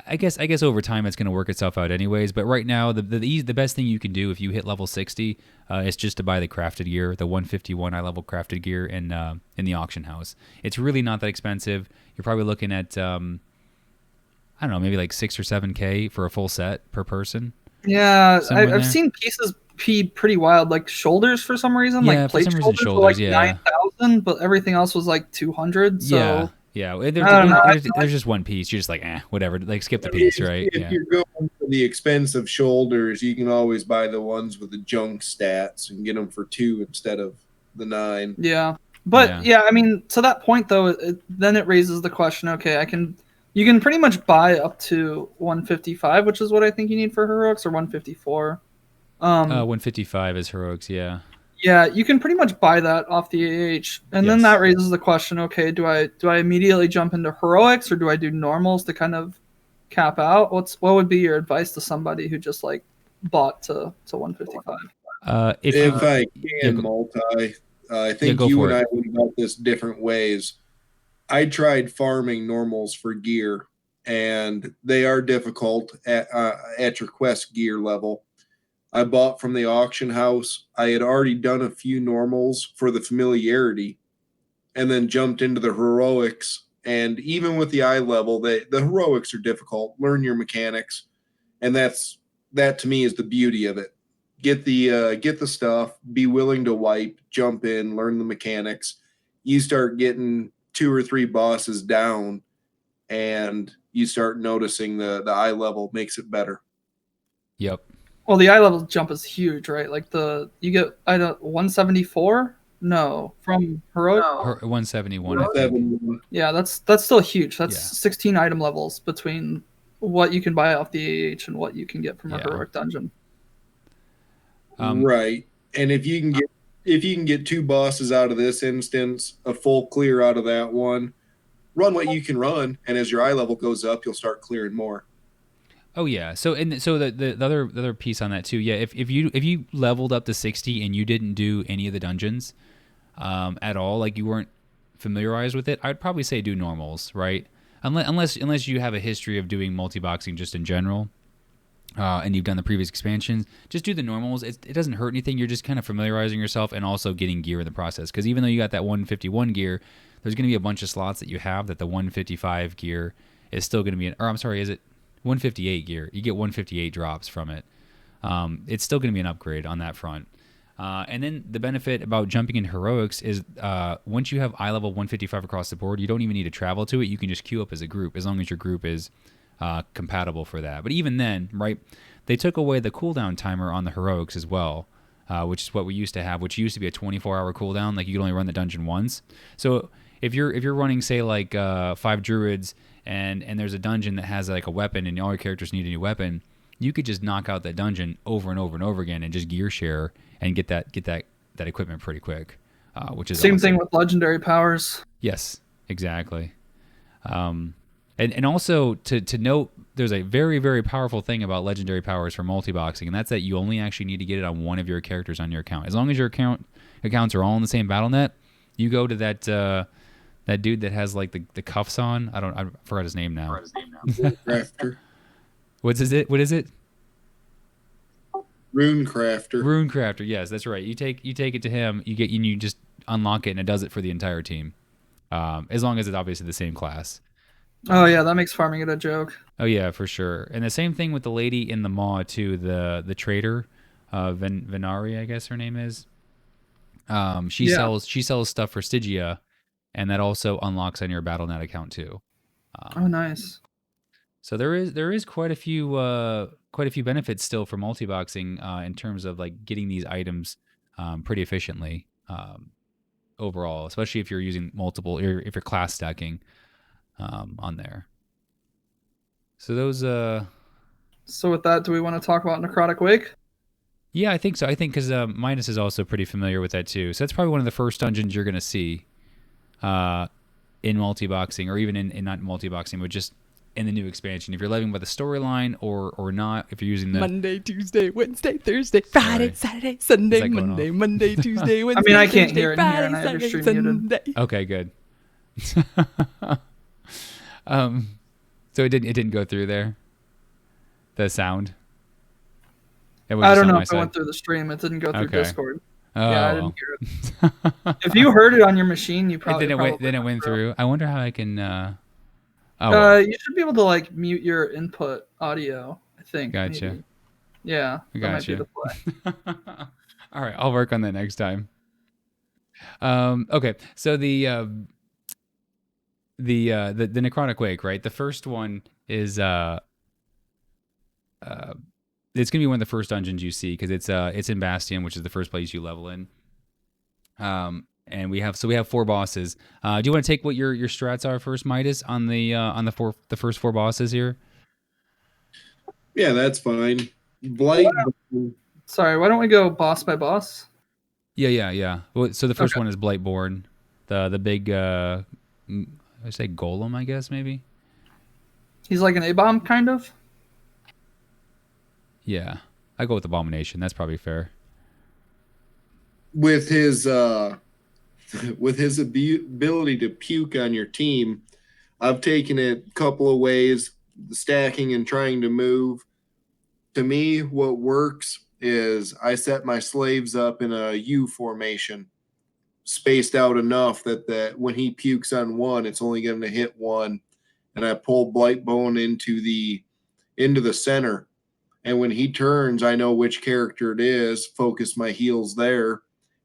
I guess over time it's going to work itself out anyways. But right now, the best thing you can do if you hit level 60 is just to buy the crafted gear, the 151 high level crafted gear in the auction house. It's really not that expensive. You're probably looking at I don't know, maybe like 6 or 7K for a full set per person.
Yeah, I've seen pieces be pretty wild, like shoulders for some reason.
Yeah,
like plate shoulders were like 9,000, but everything else was like 200. So
yeah. There's just one piece. You're just like, whatever. Like skip the piece, right?
If you're going for the expensive shoulders, you can always buy the ones with the junk stats and get them for 2 instead of the 9.
Yeah, but I mean, to that point though, then it raises the question. Okay, you can pretty much buy up to 155, which is what I think you need for heroics, or 154.
155 is heroics, yeah.
Yeah, you can pretty much buy that off the AH, and then that raises the question: okay, do I immediately jump into heroics, or do I do normals to kind of cap out? What would be your advice to somebody who just like bought to 155?
If I can multi, I think you and I went about this different ways. I tried farming normals for gear, and they are difficult at your quest gear level. I bought from the auction house. I had already done a few normals for the familiarity, and then jumped into the heroics. And even with the eye level, the heroics are difficult. Learn your mechanics, and that to me is the beauty of it. Get the stuff, be willing to wipe, jump in, learn the mechanics. You start getting 2 or 3 bosses down, and you start noticing the eye level makes it better.
Yep.
Well, the eye level jump is huge, right? Like you get 174? No, from heroic.
171. I think.
Yeah, that's still huge. That's 16 item levels between what you can buy off the AH and what you can get from a heroic dungeon.
Right, and if you can get 2 bosses out of this instance, a full clear out of that one, run what you can run, and as your eye level goes up, you'll start clearing more.
Oh yeah. So the other piece on that too. Yeah. If you leveled up to 60 and you didn't do any of the dungeons at all, like you weren't familiarized with it, I'd probably say do normals, right? Unless you have a history of doing multi-boxing just in general, and you've done the previous expansions, just do the normals. It doesn't hurt anything. You're just kind of familiarizing yourself and also getting gear in the process. Because even though you got that 151 gear, there's going to be a bunch of slots that you have that the 155 gear is still going to be is it 158 gear? You get 158 drops from it. It's still going to be an upgrade on that front. And then the benefit about jumping in heroics is once you have eye level 155 across the board, you don't even need to travel to it. You can just queue up as a group as long as your group is compatible for that. But even then, right, they took away the cooldown timer on the heroics as well. which is what we used to have, which used to be a 24-hour cooldown. Like you could only run the dungeon once. So if you're running, say, like 5 druids and there's a dungeon that has like a weapon and all your characters need a new weapon, you could just knock out that dungeon over and over and over again and just gear share and get that equipment pretty quick, which is
same
awesome.
thing with legendary powers.
Yes, exactly. And also to note, there's a very, very powerful thing about legendary powers for multiboxing, and that's that you only actually need to get it on one of your characters on your account. As long as your accounts are all in the same BattleNet, you go to that dude that has like the cuffs on. I forgot his name now.
Crafter.
What is it?
Rune Crafter.
Yes, that's right. You take it to him. You just unlock it, and it does it for the entire team. As long as it's obviously the same class.
Oh yeah, that makes farming it a joke.
Oh yeah, for sure. And the same thing with the lady in the maw too, the trader, Venari, I guess her name is. She sells stuff for Stygia, and that also unlocks on your BattleNet account too.
Oh nice.
So there is quite a few benefits still for multiboxing in terms of like getting these items pretty efficiently overall, especially if you're using multiple, or if you're class stacking on there. So those.
So with that, do we want to talk about Necrotic Wake?
Yeah, I think so. I think because Middas is also pretty familiar with that too. So that's probably one of the first dungeons you're going to see in multiboxing, or even in not multiboxing, but just in the new expansion. If you're living by the storyline or not, if you're using the
Monday, Tuesday, Wednesday, Thursday, Friday, Saturday, Sunday, Monday, Tuesday, Wednesday.
I mean, I can't
Thursday,
hear it
Friday,
here, and I have your
Saturday,
stream muted.
Sunday.
Okay, good. So it didn't go through there. The sound.
I don't know if it went through the stream. It didn't go through Discord.
Oh,
yeah, I didn't hear it. If you heard it on your machine, you probably
then it went through. I wonder how I can.
You should be able to like mute your input audio, I think.
Gotcha.
Maybe. Yeah.
Gotcha. All right, I'll work on that next time. Okay, so the Necrotic Wake, right? The first one is it's gonna be one of the first dungeons you see because it's in Bastion, which is the first place you level in. And we have 4 bosses. Do you want to take what your strats are first, Middas, on the first 4 bosses here?
Yeah, that's fine. Blightborne.
Sorry, why don't we go boss by boss?
Yeah. Well, so the first one is Blightborne, the big I say golem, I guess maybe.
He's like an A-bomb kind of.
Yeah, I go with Abomination. That's probably fair.
With his ability to puke on your team, I've taken it a couple of ways, stacking and trying to move. To me, what works is I set my slaves up in a U formation, spaced out enough that when he pukes on one, it's only going to hit one, and I pull Blightborne into the center. And when he turns, I know which character it is, focus my heals there.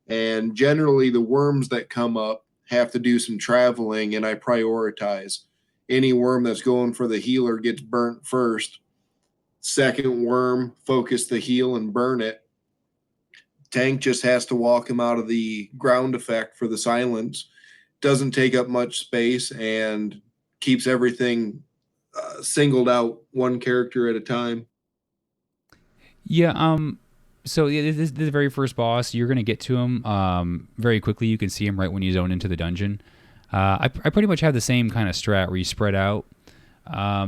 And generally the worms that come up have to do some traveling, and I prioritize. Any worm that's going for the healer gets burnt first. Second worm, focus the heal and burn it. Tank just has to walk him out of the ground effect for the silence. Doesn't take up much space and keeps everything singled out, one character at a time.
Yeah, so this is the very first boss. You're going to get to him very quickly. You can see him right when you zone into the dungeon. I pretty much have the same kind of strat where you spread out.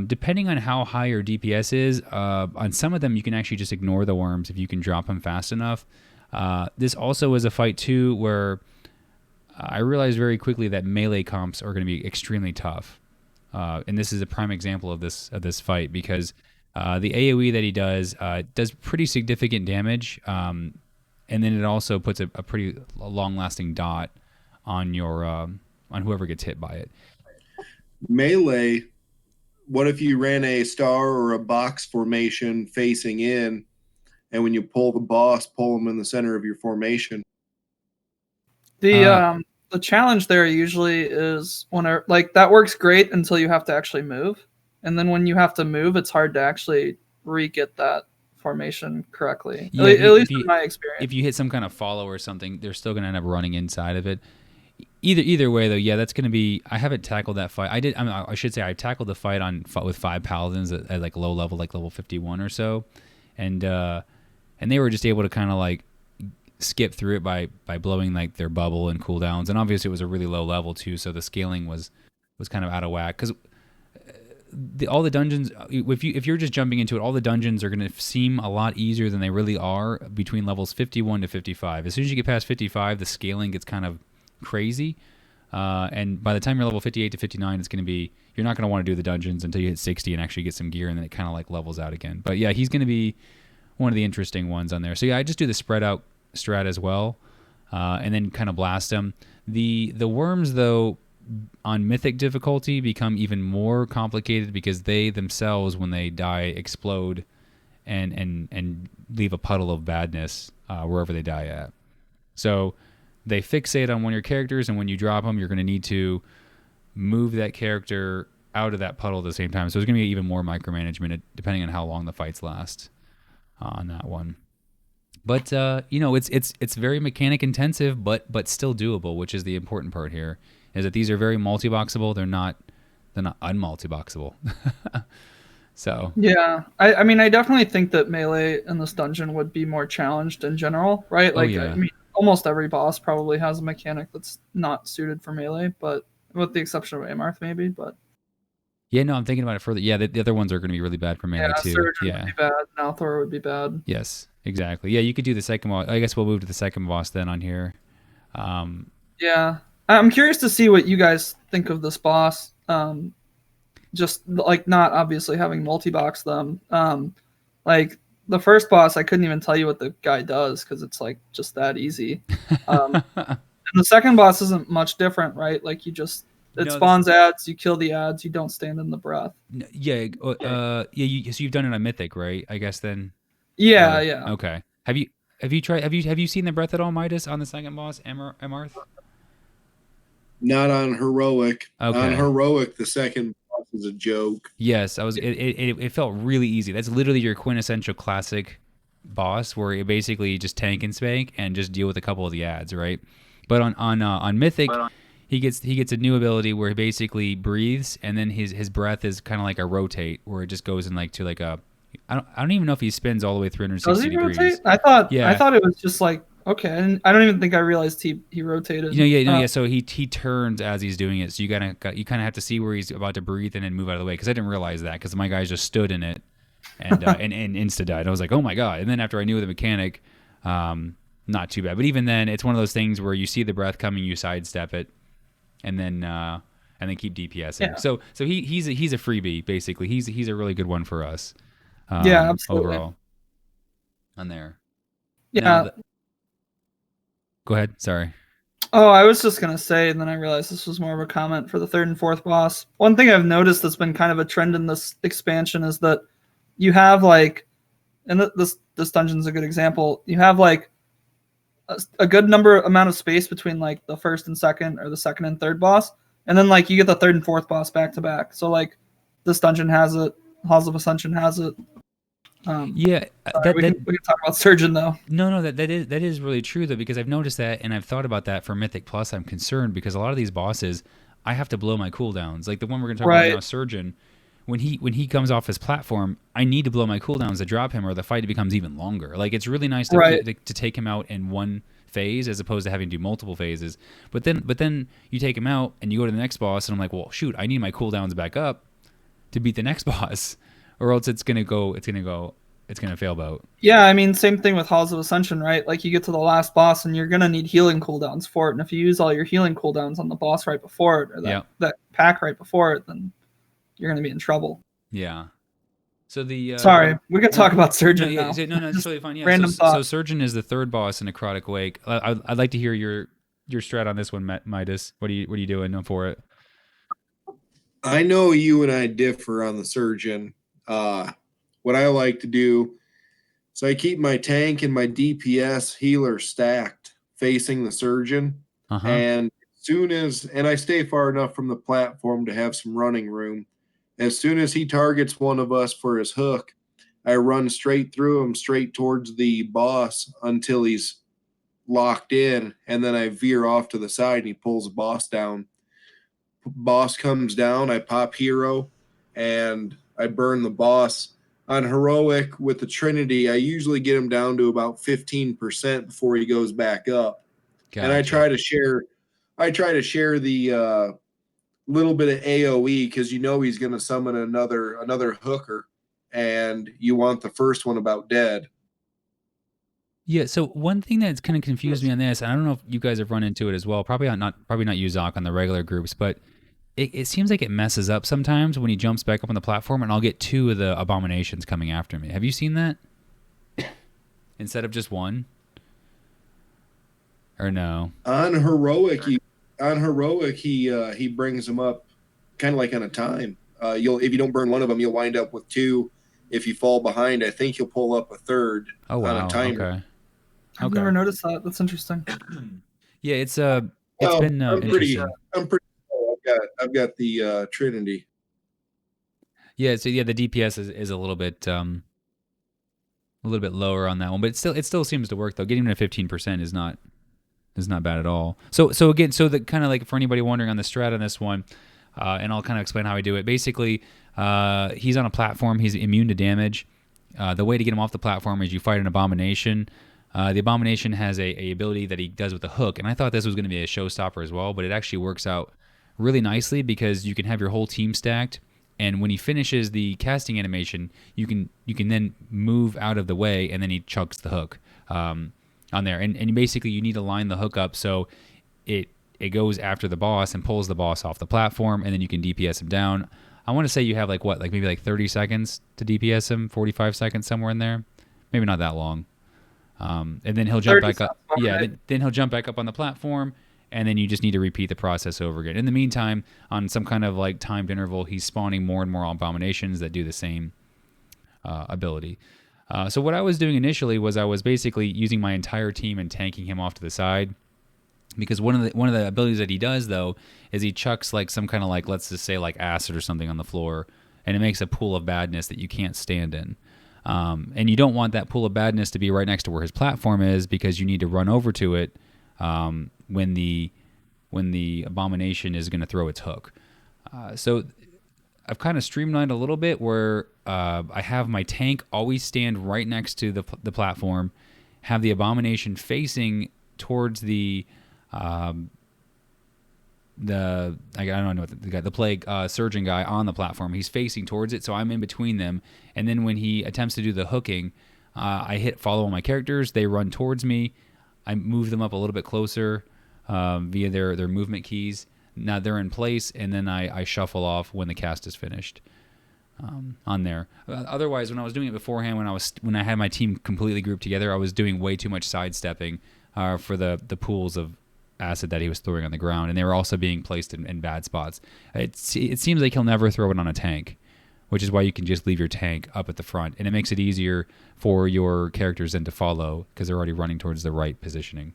Depending on how high your DPS is, on some of them you can actually just ignore the worms if you can drop them fast enough. This also is a fight too where I realized very quickly that melee comps are going to be extremely tough. And this is a prime example of this fight because the AoE that he does pretty significant damage, and then it also puts a pretty long-lasting dot on your on whoever gets hit by it.
Melee. What if you ran a star or a box formation facing in, and when you pull the boss, pull them in the center of your formation?
The challenge there usually is that works great until you have to actually move. And then when you have to move, it's hard to actually re-get that formation correctly.
Yeah,
at least in my experience.
If you hit some kind of follow or something, they're still going to end up running inside of it. Either way, though, yeah, that's going to be. I haven't tackled that fight. I should say I tackled the fight with 5 paladins at like low level, like level 51 or so, and they were just able to kind of like skip through it by blowing like their bubble and cooldowns, and obviously it was a really low level too, so the scaling was kind of out of whack because all the dungeons, if you're just jumping into it, all the dungeons are going to seem a lot easier than they really are between levels 51 to 55. As soon as you get past 55, the scaling gets kind of crazy, and by the time you're level 58 to 59, it's going to be, you're not going to want to do the dungeons until you hit 60 and actually get some gear, and then it kind of like levels out again. But yeah, he's going to be one of the interesting ones on there. So yeah, I just do the spread out strat as well, and then kind of blast them. The worms, though, on mythic difficulty become even more complicated because they themselves, when they die, explode and leave a puddle of badness wherever they die at. So they fixate on one of your characters, and when you drop them, you're going to need to move that character out of that puddle at the same time. So there's going to be even more micromanagement depending on how long the fights last on that one. But it's very mechanic intensive, but still doable, which is the important part here. Is that these are very multi-boxable. They're not unmulti-boxable. So
yeah, I mean, I definitely think that melee in this dungeon would be more challenged in general, right? Like, I mean, almost every boss probably has a mechanic that's not suited for melee, but with the exception of Amarth, maybe. But
yeah, no, I'm thinking about it further. Yeah, the other ones are going to be really bad for melee too.
Surgeon would be bad. Nalthor would be bad.
Yes, exactly. Yeah, you could do the second boss. I guess we'll move to the second boss then on here.
Yeah. I'm curious to see what you guys think of this boss. Just like not obviously having multi-box them. Like the first boss, I couldn't even tell you what the guy does because it's like just that easy. And the second boss isn't much different, right? Like it spawns ads, you kill the ads, you don't stand in the breath.
Yeah, so you've done it on Mythic, right? I guess then.
Yeah, yeah.
Okay. Have you seen the breath at all, Middas, on the second boss, Amarth?
Not on heroic.
Okay.
On heroic, the second boss is a joke.
Yes, it felt really easy. That's literally your quintessential classic boss, where you basically just tank and spank and just deal with a couple of the ads, right? But on Mythic, he gets a new ability where he basically breathes, and then his breath is kind of like a rotate, where it just goes in like to like a. I don't even know if he spins all the way 360 degrees.
Rotate? I thought it was just like. Okay, and I don't even think I realized he rotated.
So he turns as he's doing it. So you kind of have to see where he's about to breathe and then move out of the way, because I didn't realize that because my guys just stood in it and and insta died. I was like, oh my god! And then after I knew the mechanic, not too bad. But even then, it's one of those things where you see the breath coming, you sidestep it, and then keep DPSing. Yeah. So he's a freebie basically. He's a really good one for us.
Yeah, absolutely.
Overall, on there.
Yeah.
Go ahead. Sorry.
Oh, I was just going to say, and then I realized this was more of a comment for the third and fourth boss. One thing I've noticed that's been kind of a trend in this expansion is that you have like, and this dungeon's a good example, you have like a good amount of space between like the first and second, or the second and third boss, and then like you get the third and fourth boss back to back. So like this dungeon has it, Halls of Ascension has it. We can talk about Surgeon though.
No, that is really true though, because I've noticed that, and I've thought about that for Mythic Plus. I'm concerned because a lot of these bosses, I have to blow my cooldowns. Like the one we're going to talk about now, Surgeon. When he comes off his platform, I need to blow my cooldowns to drop him, or the fight becomes even longer. Like it's really nice to take him out in one phase as opposed to having to do multiple phases. But then you take him out and you go to the next boss, and I'm like, well, shoot, I need my cooldowns back up to beat the next boss. Or else it's gonna fail boat.
Yeah, I mean, same thing with Halls of Ascension, right? Like you get to the last boss and you're gonna need healing cooldowns for it, and if you use all your healing cooldowns on the boss right before it, or that pack right before it, then you're gonna be in trouble.
Yeah. So the
sorry, we can talk about Surgeon now.
No, it's really fun. Yeah.
Random thought.
So Surgeon is the third boss in Necrotic Wake. I'd like to hear your strat on this one, Middas. What are you doing for it?
I know you and I differ on the Surgeon. What I like to do is I keep my tank and my DPS healer stacked facing the Surgeon. And I stay far enough from the platform to have some running room. As soon as he targets one of us for his hook, I run straight through him, straight towards the boss until he's locked in, and then I veer off to the side and he pulls the boss down. Boss comes down, I pop hero, and I burn the boss. On heroic with the Trinity, I usually get him down to about 15% before he goes back up. Gotcha. And I try to share the little bit of AoE because he's going to summon another hooker, and you want the first one about dead.
Yeah, so one thing that's kind of confused me on this, and I don't know if you guys have run into it as well, probably not you, Zoc, on the regular groups, but it seems like it messes up sometimes when he jumps back up on the platform, and I'll get 2 of the abominations coming after me. Have you seen that? Instead of just 1? Or no?
On heroic, he brings them up kind of like on a time. If you don't burn one of them, you'll wind up with 2. If you fall behind, I think you'll pull up a 3rd on a timer.
Okay.
I've never noticed that. That's interesting.
Yeah, it's been interesting.
I'm pretty. I've got the Trinity.
Yeah, so the DPS is a little bit lower on that one, but it still seems to work though. Getting him to 15% is not bad at all. So again, the kind of like for anybody wondering on the strat on this one, and I'll kind of explain how I do it. Basically, he's on a platform. He's immune to damage. The way to get him off the platform is you fight an abomination. The abomination has a ability that he does with a hook, and I thought this was going to be a showstopper as well, but it actually works out really nicely because you can have your whole team stacked, and when he finishes the casting animation, you can then move out of the way, and then he chucks the hook on there, and basically you need to line the hook up so it goes after the boss and pulls the boss off the platform, and then you can DPS him down. I want to say you have maybe 30 seconds to DPS him, 45 seconds, somewhere in there, maybe not that long. And then he'll jump back up. Yeah, then he'll jump back up on the platform, and then you just need to repeat the process over again. In the meantime, on some kind of timed interval, he's spawning more and more abominations that do the same ability. So what I was doing initially was I was basically using my entire team and tanking him off to the side, because one of the abilities that he does though is he chucks some kind of let's just say acid or something on the floor, and it makes a pool of badness that you can't stand in. And you don't want that pool of badness to be right next to where his platform is, because you need to run over to it when the abomination is going to throw its hook. So I've kind of streamlined a little bit where I have my tank always stand right next to the platform, have the abomination facing towards the I don't know the plague surgeon guy on the platform. He's facing towards it, so I'm in between them. And then when he attempts to do the hooking, I hit follow on my characters. They run towards me. I move them up a little bit closer via their movement keys. Now they're in place, and then I shuffle off when the cast is finished on there. Otherwise, when I was doing it beforehand, when I had my team completely grouped together, I was doing way too much sidestepping for the pools of acid that he was throwing on the ground, and they were also being placed in bad spots. It seems like he'll never throw it on a tank, which is why you can just leave your tank up at the front, and it makes it easier for your characters then to follow because they're already running towards the right positioning.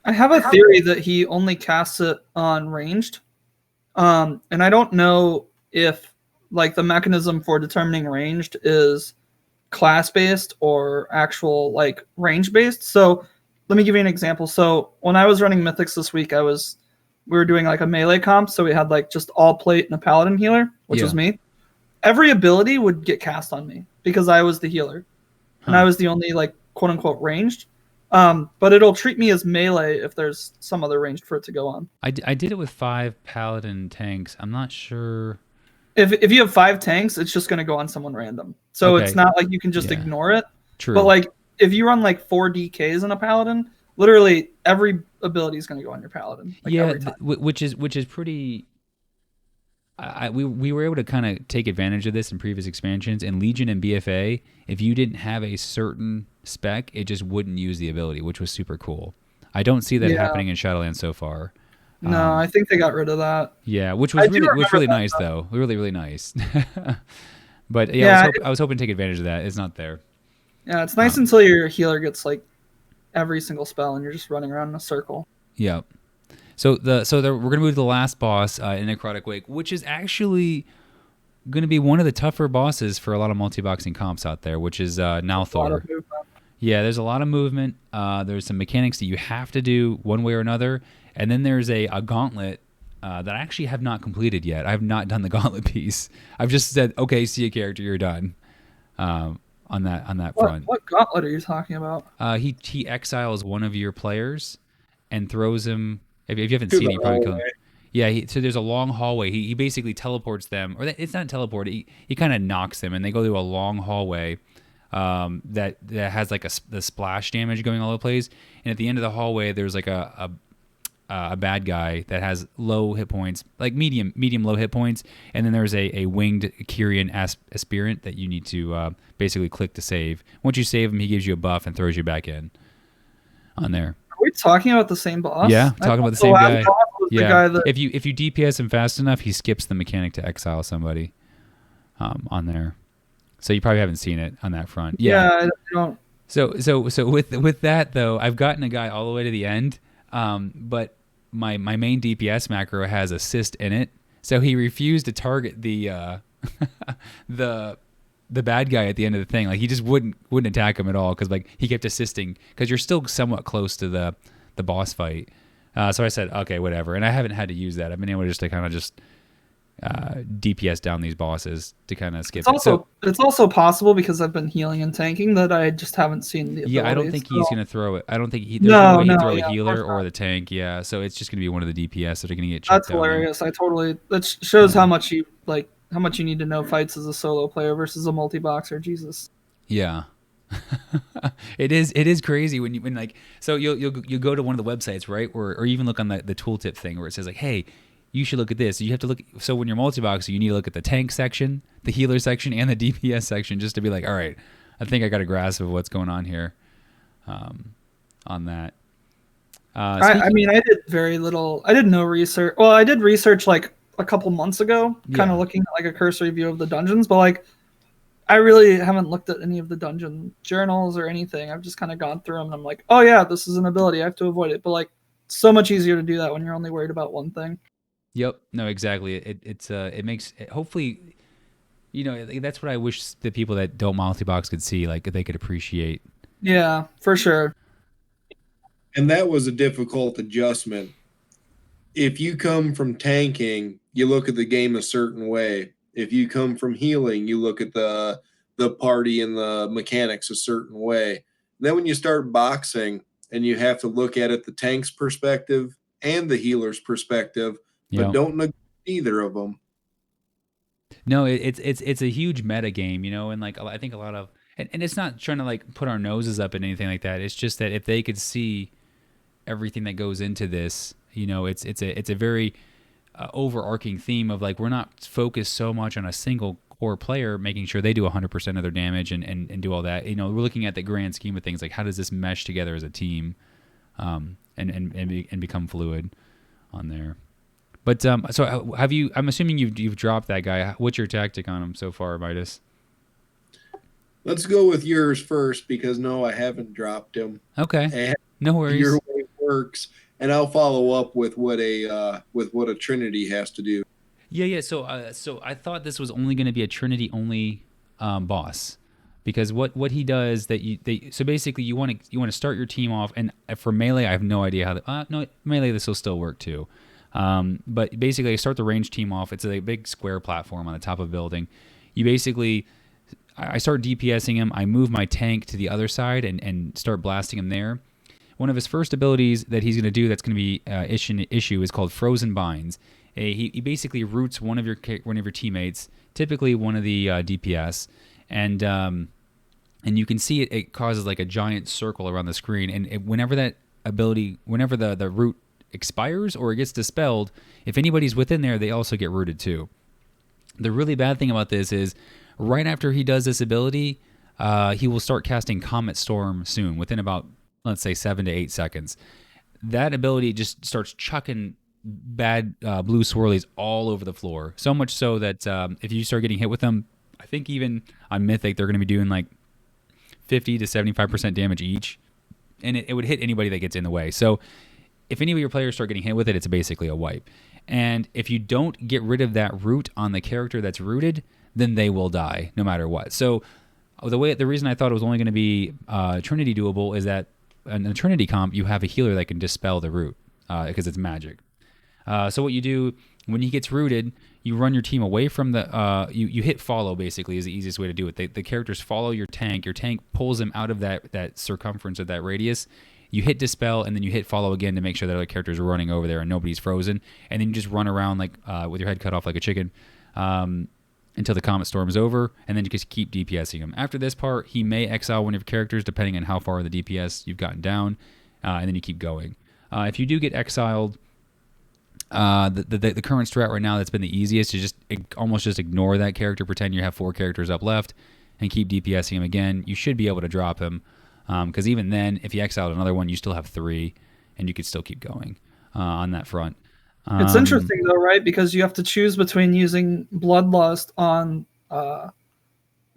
I have a theory that he only casts it on ranged, and I don't know if the mechanism for determining ranged is class based or actual range based. So let me give you an example. So when I was running Mythics this week, we were doing a melee comp. So we had just all plate and a paladin healer, which was me. Every ability would get cast on me because I was the healer, and I was the only quote unquote ranged. But it'll treat me as melee if there's some other ranged for it to go on.
I did it with 5 paladin tanks. I'm not sure.
If you have 5 tanks, it's just going to go on someone random. So It's not you can just ignore it.
True.
But if you run 4 DKs in a paladin, literally every ability is going to go on your paladin.
Which is pretty. We were able to kind of take advantage of this in previous expansions. In Legion and BFA, if you didn't have a certain spec, it just wouldn't use the ability, which was super cool. I don't see that happening in Shadowlands so far.
No, I think they got rid of that.
Yeah, which was really nice though. Really, really nice. But I was hoping to take advantage of that. It's not there.
Yeah, it's nice until your healer gets every single spell and you're just running around in a circle.
Yeah. So we're gonna move to the last boss in Necrotic Wake, which is actually going to be one of the tougher bosses for a lot of multi-boxing comps out there, which is Nalthor. Yeah, there's a lot of movement. There's some mechanics that you have to do one way or another. And then there's a gauntlet that I actually have not completed yet. I have not done the gauntlet piece. I've just said, okay, see a character, you're done on that front.
What gauntlet are you talking about?
He exiles one of your players and throws him. If you haven't seen it, you probably kill him. Yeah, so there's a long hallway. He basically teleports them. Or it's not teleport. He kind of knocks them, and they go through a long hallway that has like the splash damage going all over the place. And at the end of the hallway, there's like a bad guy that has low hit points, like medium low hit points, and then there's a winged Kyrian aspirant that you need to basically click to save. Once you save him, he gives you a buff and throws you back in on there.
Are we talking about the same boss?
Yeah, talking about the same guy.
Yeah,
if you DPS him fast enough, he skips the mechanic to exile somebody on there. So you probably haven't seen it on that front.
Yeah, I don't.
So with that though, I've gotten a guy all the way to the end. But my main DPS macro has assist in it, so he refused to target the bad guy at the end of the thing. Like he just wouldn't attack him at all because like he kept assisting because you're still somewhat close to the boss fight. So I said, okay, whatever. And I haven't had to use that. I've been able to kind of DPS down these bosses to kind of skip
It's also possible because I've been healing and tanking that I just haven't seen the abilities.
Yeah, I don't think he's going to throw it. I don't think there's no way he'd throw a healer or the tank. Yeah, so it's just going to be one of the DPS that are going to get checked.
That's hilarious. That shows how much you need to know fights as a solo player versus a multi-boxer. Jesus.
Yeah. It is crazy when like so you'll go to one of the websites, right, or even look on the tooltip thing where it says like, hey, you should look at this. You have to look. So when you're multi-boxer, you need to look at the tank section, the healer section, and the DPS section just to be like, all right, I think I got a grasp of what's going on here. On that.
I mean, I did very little. I did no research. Well, I did research like a couple months ago, kind of looking at like a cursory view of the dungeons, but like I really haven't looked at any of the dungeon journals or anything. I've just kind of gone through them and I'm like, oh yeah, this is an ability. I have to avoid it. But like, so much easier to do that when you're only worried about one thing.
Yep. No, exactly. It makes hopefully, that's what I wish the people that don't multi-box could see, like they could appreciate.
Yeah, for sure.
And that was a difficult adjustment. If you come from tanking, you look at the game a certain way. If you come from healing, you look at the party and the mechanics a certain way. Then when you start boxing and you have to look at it the tank's perspective and the healer's perspective, but don't neglect either of them.
No, it's a huge meta game, and like I think a lot of and it's not trying to like put our noses up in anything like that. It's just that if they could see everything that goes into this, it's a very overarching theme of like we're not focused so much on a single core player making sure they do 100% of their damage and do all that. We're looking at the grand scheme of things, like how does this mesh together as a team, and become fluid on there. But so have you? I'm assuming you've dropped that guy. What's your tactic on him so far, Middas?
Let's go with yours first because no, I haven't dropped him.
Okay, no worries.
Your way works, and I'll follow up with what a Trinity has to do.
Yeah. So I thought this was only going to be a Trinity only boss, because what he does so basically you want to start your team off, and for melee I have no idea how no melee this will still work too. But basically, I start the range team off. It's a big square platform on the top of a building. I start DPSing him. I move my tank to the other side and start blasting him there. One of his first abilities that he's going to do that's going to be issue is called Frozen Binds. He basically roots one of your teammates, typically one of the DPS, and you can see it causes like a giant circle around the screen. And whenever that ability, whenever the root expires or it gets dispelled, if anybody's within there, they also get rooted too. The really bad thing about this is right after he does this ability, he will start casting Comet Storm soon, within about, let's say, 7 to 8 seconds. That ability just starts chucking bad blue swirlies all over the floor. So much so that if you start getting hit with them, I think even on Mythic, they're going to be doing like 50 to 75% damage each. And it would hit anybody that gets in the way. So if any of your players start getting hit with it, it's basically a wipe. And if you don't get rid of that root on the character that's rooted, then they will die no matter what. So the reason I thought it was only going to be Trinity doable is that in a Trinity comp, you have a healer that can dispel the root because it's magic. So what you do when he gets rooted, you run your team away from the you hit follow, basically, is the easiest way to do it. The characters follow your tank. Your tank pulls them out of that circumference of that radius. You hit dispel, and then you hit follow again to make sure that other characters are running over there and nobody's frozen. And then you just run around like with your head cut off like a chicken until the Comet Storm is over, and then you just keep DPSing him. After this part, he may exile one of your characters depending on how far the DPS you've gotten down, and then you keep going. If you do get exiled, the current strat right now that's been the easiest is almost just ignore that character, pretend you have 4 characters up left, and keep DPSing him again. You should be able to drop him, because even then, if you exiled another one, you still have 3, and you could still keep going on that front.
It's interesting though, right? Because you have to choose between using Bloodlust on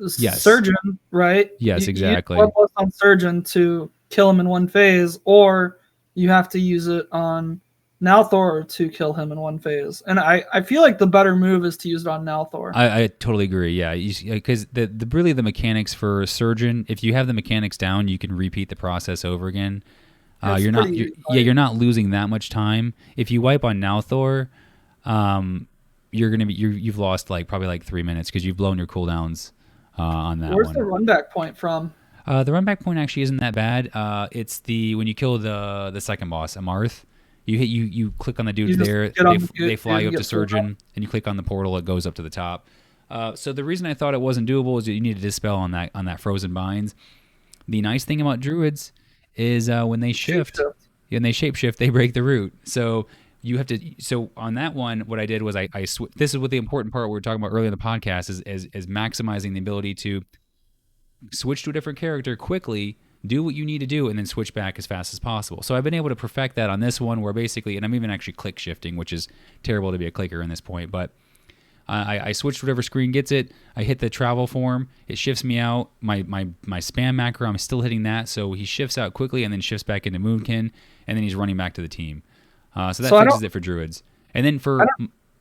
Surgeon, right?
Yes, exactly.
You use Bloodlust on Surgeon to kill him in one phase, or you have to use it on Nalthor to kill him in one phase. And I feel like the better move is to use it on Nalthor.
I totally agree, yeah. Because really the mechanics for Surgeon, if you have the mechanics down, you can repeat the process over again. You're not losing that much time. If you wipe on Nalthor, you've lost probably 3 minutes because you've blown your cooldowns on that.
Where's the run back point from?
The run back point actually isn't that bad. It's when you kill the second boss, Amarth. You click on the dudes there. They fly you up to Surgeon, and you click on the portal. It goes up to the top. So the reason I thought it wasn't doable is that you need to dispel on that frozen binds. The nice thing about druids is when they shift and they shapeshift, they break the root. So you have to. So on that one, what I did was I this is what the important part we were talking about earlier in the podcast is maximizing the ability to switch to a different character quickly, do what you need to do, and then switch back as fast as possible. So I've been able to perfect that on this one, where basically, and I'm even actually click shifting, which is terrible to be a clicker in this point, but I switched whatever screen gets it. I hit the travel form. It shifts me out. My spam macro, I'm still hitting that, so he shifts out quickly and then shifts back into Moonkin, and then he's running back to the team. So that fixes it for druids. And then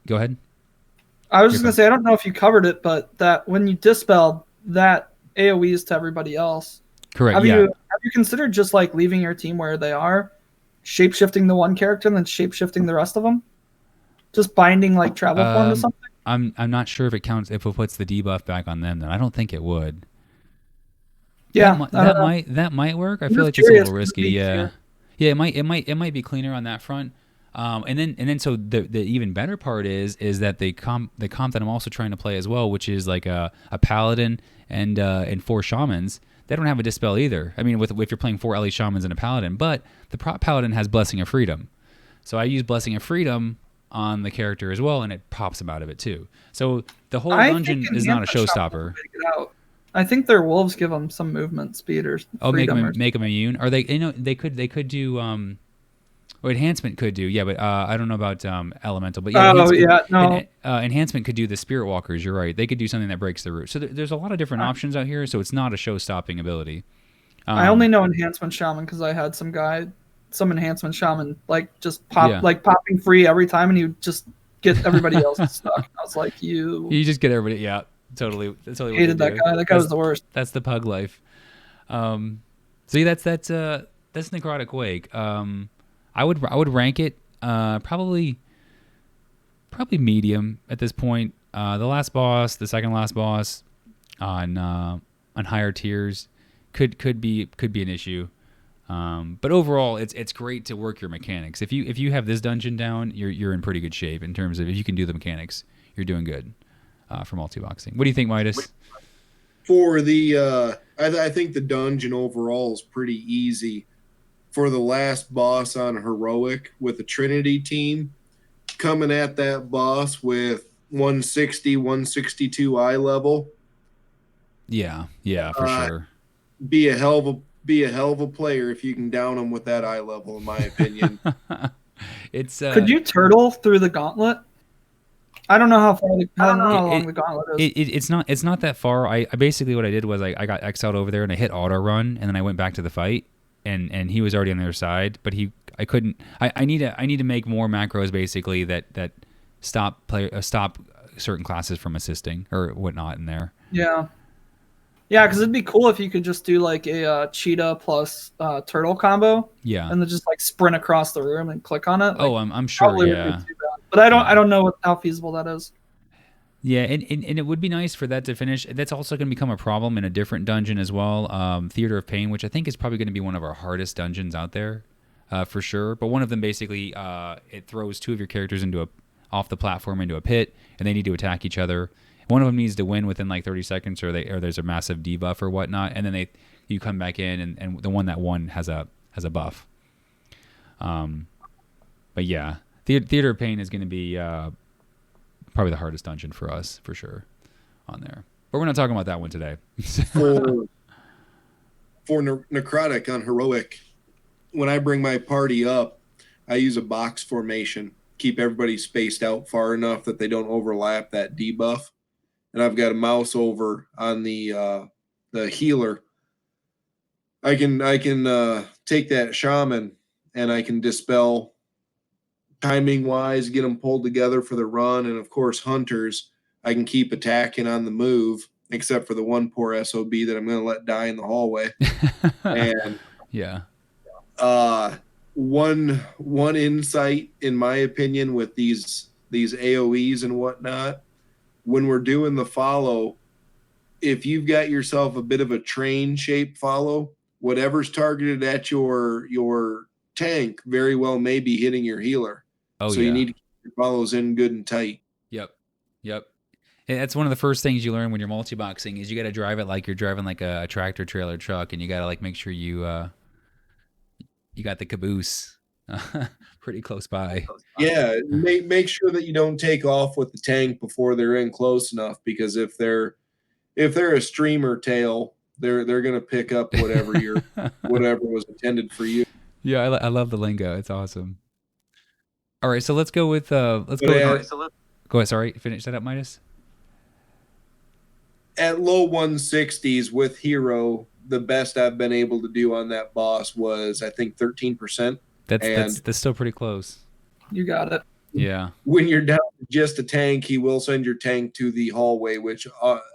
go ahead.
I was just going to say, I don't know if you covered it, but that when you dispelled, that AoEs to everybody else.
Correct.
Have you considered just leaving your team where they are, shapeshifting the one character and then shapeshifting the rest of them? Just binding travel form to something?
I'm not sure if it counts if it puts the debuff back on them. Then I don't think it would.
Yeah,
that might work. I feel like it's a little risky. Yeah, it might be cleaner on that front. And then so the even better part is that the comp that I'm also trying to play as well, which is a paladin and 4 shamans. They don't have a dispel either. I mean, if you're playing 4 LE shamans and a paladin, but the prop paladin has Blessing of Freedom. So I use Blessing of Freedom on the character as well, and it pops him out of it too. So the whole dungeon is not a showstopper.
I think their wolves give them some movement speed or
make them immune. Are they? They could do. Enhancement could do, yeah, but I don't know about elemental. But yeah, enhancement could do the spirit walkers. You're right; they could do something that breaks the root. So there's a lot of different options out here. So it's not a show-stopping ability.
I only know enhancement shaman because I had some enhancement shaman popping free every time, and he would just get everybody else stuck. I was like, you
just get everybody. Yeah, totally. That's totally
hated that guy. That guy was the worst.
That's the pug life. So yeah, that's Necrotic Wake. I would rank it probably medium at this point. The last boss, the second last boss on higher tiers could be an issue. But overall, it's great to work your mechanics. If you have this dungeon down, you're in pretty good shape in terms of if you can do the mechanics, you're doing good for multiboxing. What do you think, Middas?
For the I think the dungeon overall is pretty easy. For the last boss on Heroic with a Trinity team, coming at that boss with 160, 162 eye level.
Yeah, for sure.
Be a hell of a player if you can down them with that eye level, in my opinion.
Could you turtle through the gauntlet? I don't know how long the gauntlet is.
It's not that far. I basically what I did was I got exiled over there and I hit auto run and then I went back to the fight and he was already on the other side. But I couldn't. I need to make more macros basically that stop certain classes from assisting or whatnot in there.
Yeah. Yeah, because it'd be cool if you could just do like a cheetah plus turtle combo.
Yeah.
And then just like sprint across the room and click on it. Like,
I'm sure. Yeah.
But I don't know how feasible that is.
Yeah, and it would be nice for that to finish. That's also going to become a problem in a different dungeon as well, Theater of Pain, which I think is probably going to be one of our hardest dungeons out there, for sure. But one of them basically, it throws two of your characters off the platform into a pit, and they need to attack each other. One of them needs to win within like 30 seconds, or there's a massive debuff or whatnot, and then you come back in, and the one that won has a buff. But yeah, Theater of Pain is going to be probably the hardest dungeon for us, for sure, on there. But we're not talking about that one today.
For Necrotic on Heroic, when I bring my party up, I use a box formation, keep everybody spaced out far enough that they don't overlap that debuff. And I've got a mouse over on the healer. I can take that shaman and I can dispel timing wise, get them pulled together for the run, and of course hunters I can keep attacking on the move, except for the one poor SOB that I'm going to let die in the hallway. And
yeah,
one insight in my opinion with these AOEs and whatnot, when we're doing the follow, if you've got yourself a bit of a train shape follow, whatever's targeted at your tank very well may be hitting your healer. So you need to keep your follows in good and tight.
Yep. That's one of the first things you learn when you're multiboxing is you got to drive it like you're driving like a tractor trailer truck, and you got to like make sure you got the caboose pretty close by.
Yeah, make sure that you don't take off with the tank before they're in close enough, because if they're a streamer tail, they're gonna pick up whatever whatever was intended for you.
Yeah, I love the lingo. It's awesome. All right, so let's go with go ahead. Sorry, finish that up, Middas.
At low 160s with hero, the best I've been able to do on that boss was I think 13%.
That's still pretty close.
You got it.
Yeah.
When you're down to just a tank, he will send your tank to the hallway, which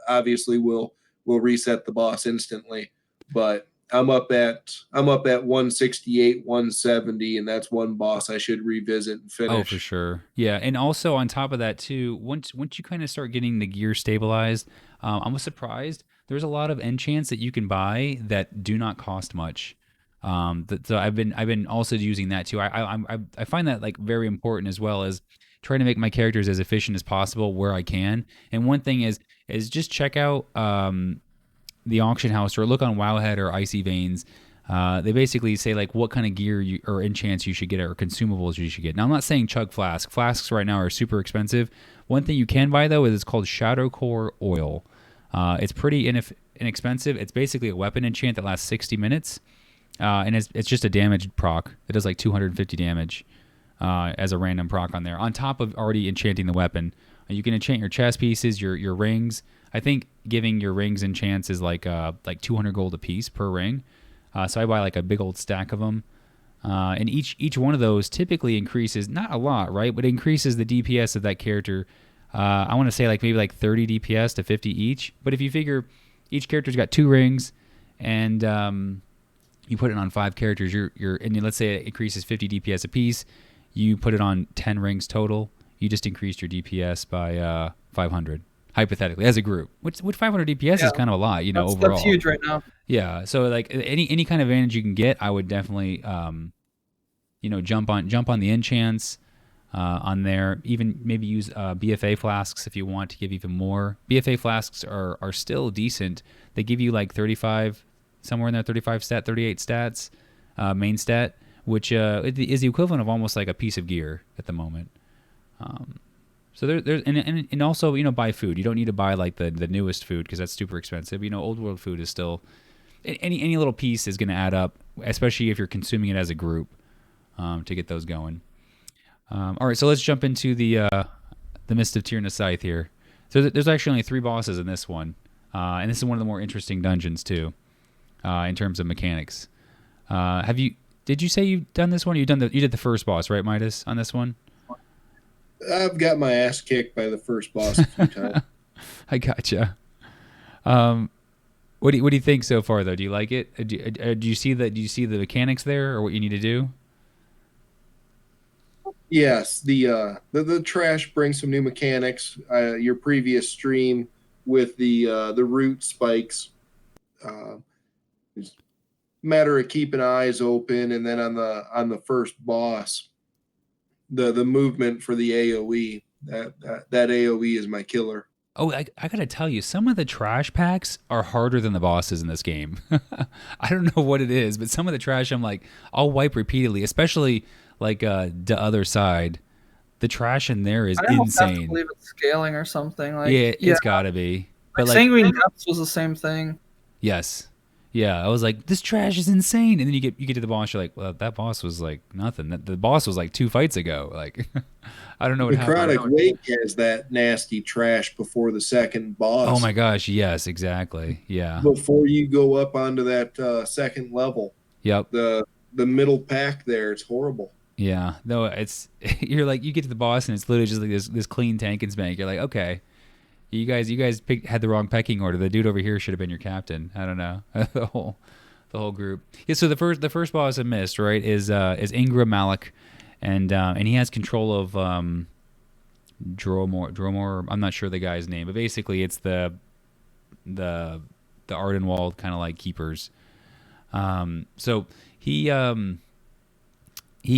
obviously will reset the boss instantly. But I'm up at 168, 170, and that's one boss I should revisit and finish.
Oh, for sure. Yeah, and also on top of that too, once you kind of start getting the gear stabilized, I'm surprised. There's a lot of enchants that you can buy that do not cost much. So I've been also using that too. I find that like very important, as well as trying to make my characters as efficient as possible where I can. And one thing is just check out the auction house, or look on Wowhead or Icy Veins. They basically say like what kind of gear or enchants you should get, or consumables you should get. Now I'm not saying chug flask. Flasks right now are super expensive. One thing you can buy though is it's called Shadow Core Oil. It's pretty inexpensive. It's basically a weapon enchant that lasts 60 minutes. And it's just a damage proc. It does like 250 damage as a random proc on there, on top of already enchanting the weapon. You can enchant your chest pieces, your rings. I think giving your rings enchants is like 200 gold a piece per ring. So I buy like a big old stack of them. And each one of those typically increases, not a lot, right? But it increases the DPS of that character. I want to say like maybe like 30 DPS to 50 each. But if you figure each character's got 2 rings, and you put it on 5 characters, and let's say it increases 50 DPS a piece, you put it on 10 rings total, you just increased your DPS by 500, hypothetically, as a group. Which 500 DPS is kind of a lot, overall.
That's huge right now.
Yeah, so like any kind of advantage you can get, I would definitely, jump on the enchants on there. Even maybe use BFA flasks if you want to give even more. BFA flasks are still decent. They give you like 35. Somewhere in there, 35 stat, 38 stats, main stat, which is the equivalent of almost like a piece of gear at the moment. So there's and also buy food. You don't need to buy like the newest food, because that's super expensive. Old world food is still any little piece is going to add up, especially if you're consuming it as a group to get those going. All right, so let's jump into the Mist of Tyrna Scythe here. So there's actually only 3 bosses in this one, and this is one of the more interesting dungeons too. In terms of mechanics, have you Did you say you've done this one? You did the first boss, right, Middas, on this one?
I've got my ass kicked by the first boss a few times.
I gotcha. What do you think so far, though? Do you like it? Do you see the mechanics there, or what you need to do?
Yes, the trash brings some new mechanics. Your previous stream with the root spikes, it's a matter of keeping eyes open, and then on the first boss, the movement for the AOE. That AOE is my killer.
Oh, I gotta tell you, some of the trash packs are harder than the bosses in this game. I don't know what it is, but some of the trash I'll wipe repeatedly, especially the other side. The trash in there is insane.
I believe it's scaling or something.
It's gotta be.
But Sanguine Depths was the same thing.
Yes. Yeah, I was like, this trash is insane, and then you get to the boss, you're like, well, that boss was like nothing. The boss was like 2 fights ago. Like, I don't know what happened.
Necrotic Wake has that nasty trash before the second boss.
Oh my gosh, yes, exactly. Yeah.
Before you go up onto that second level.
Yep.
The middle pack there, it's horrible.
Yeah. No, it's you're like, you get to the boss and it's literally just like this clean tank and spank. You're like, okay. You guys had the wrong pecking order. The dude over here should have been your captain. I don't know. the whole group. Yeah. So the first boss I missed, right, is Ingra Malik, and he has control of Dromor. I'm not sure the guy's name, but basically it's the Ardenwald kind of like keepers. So he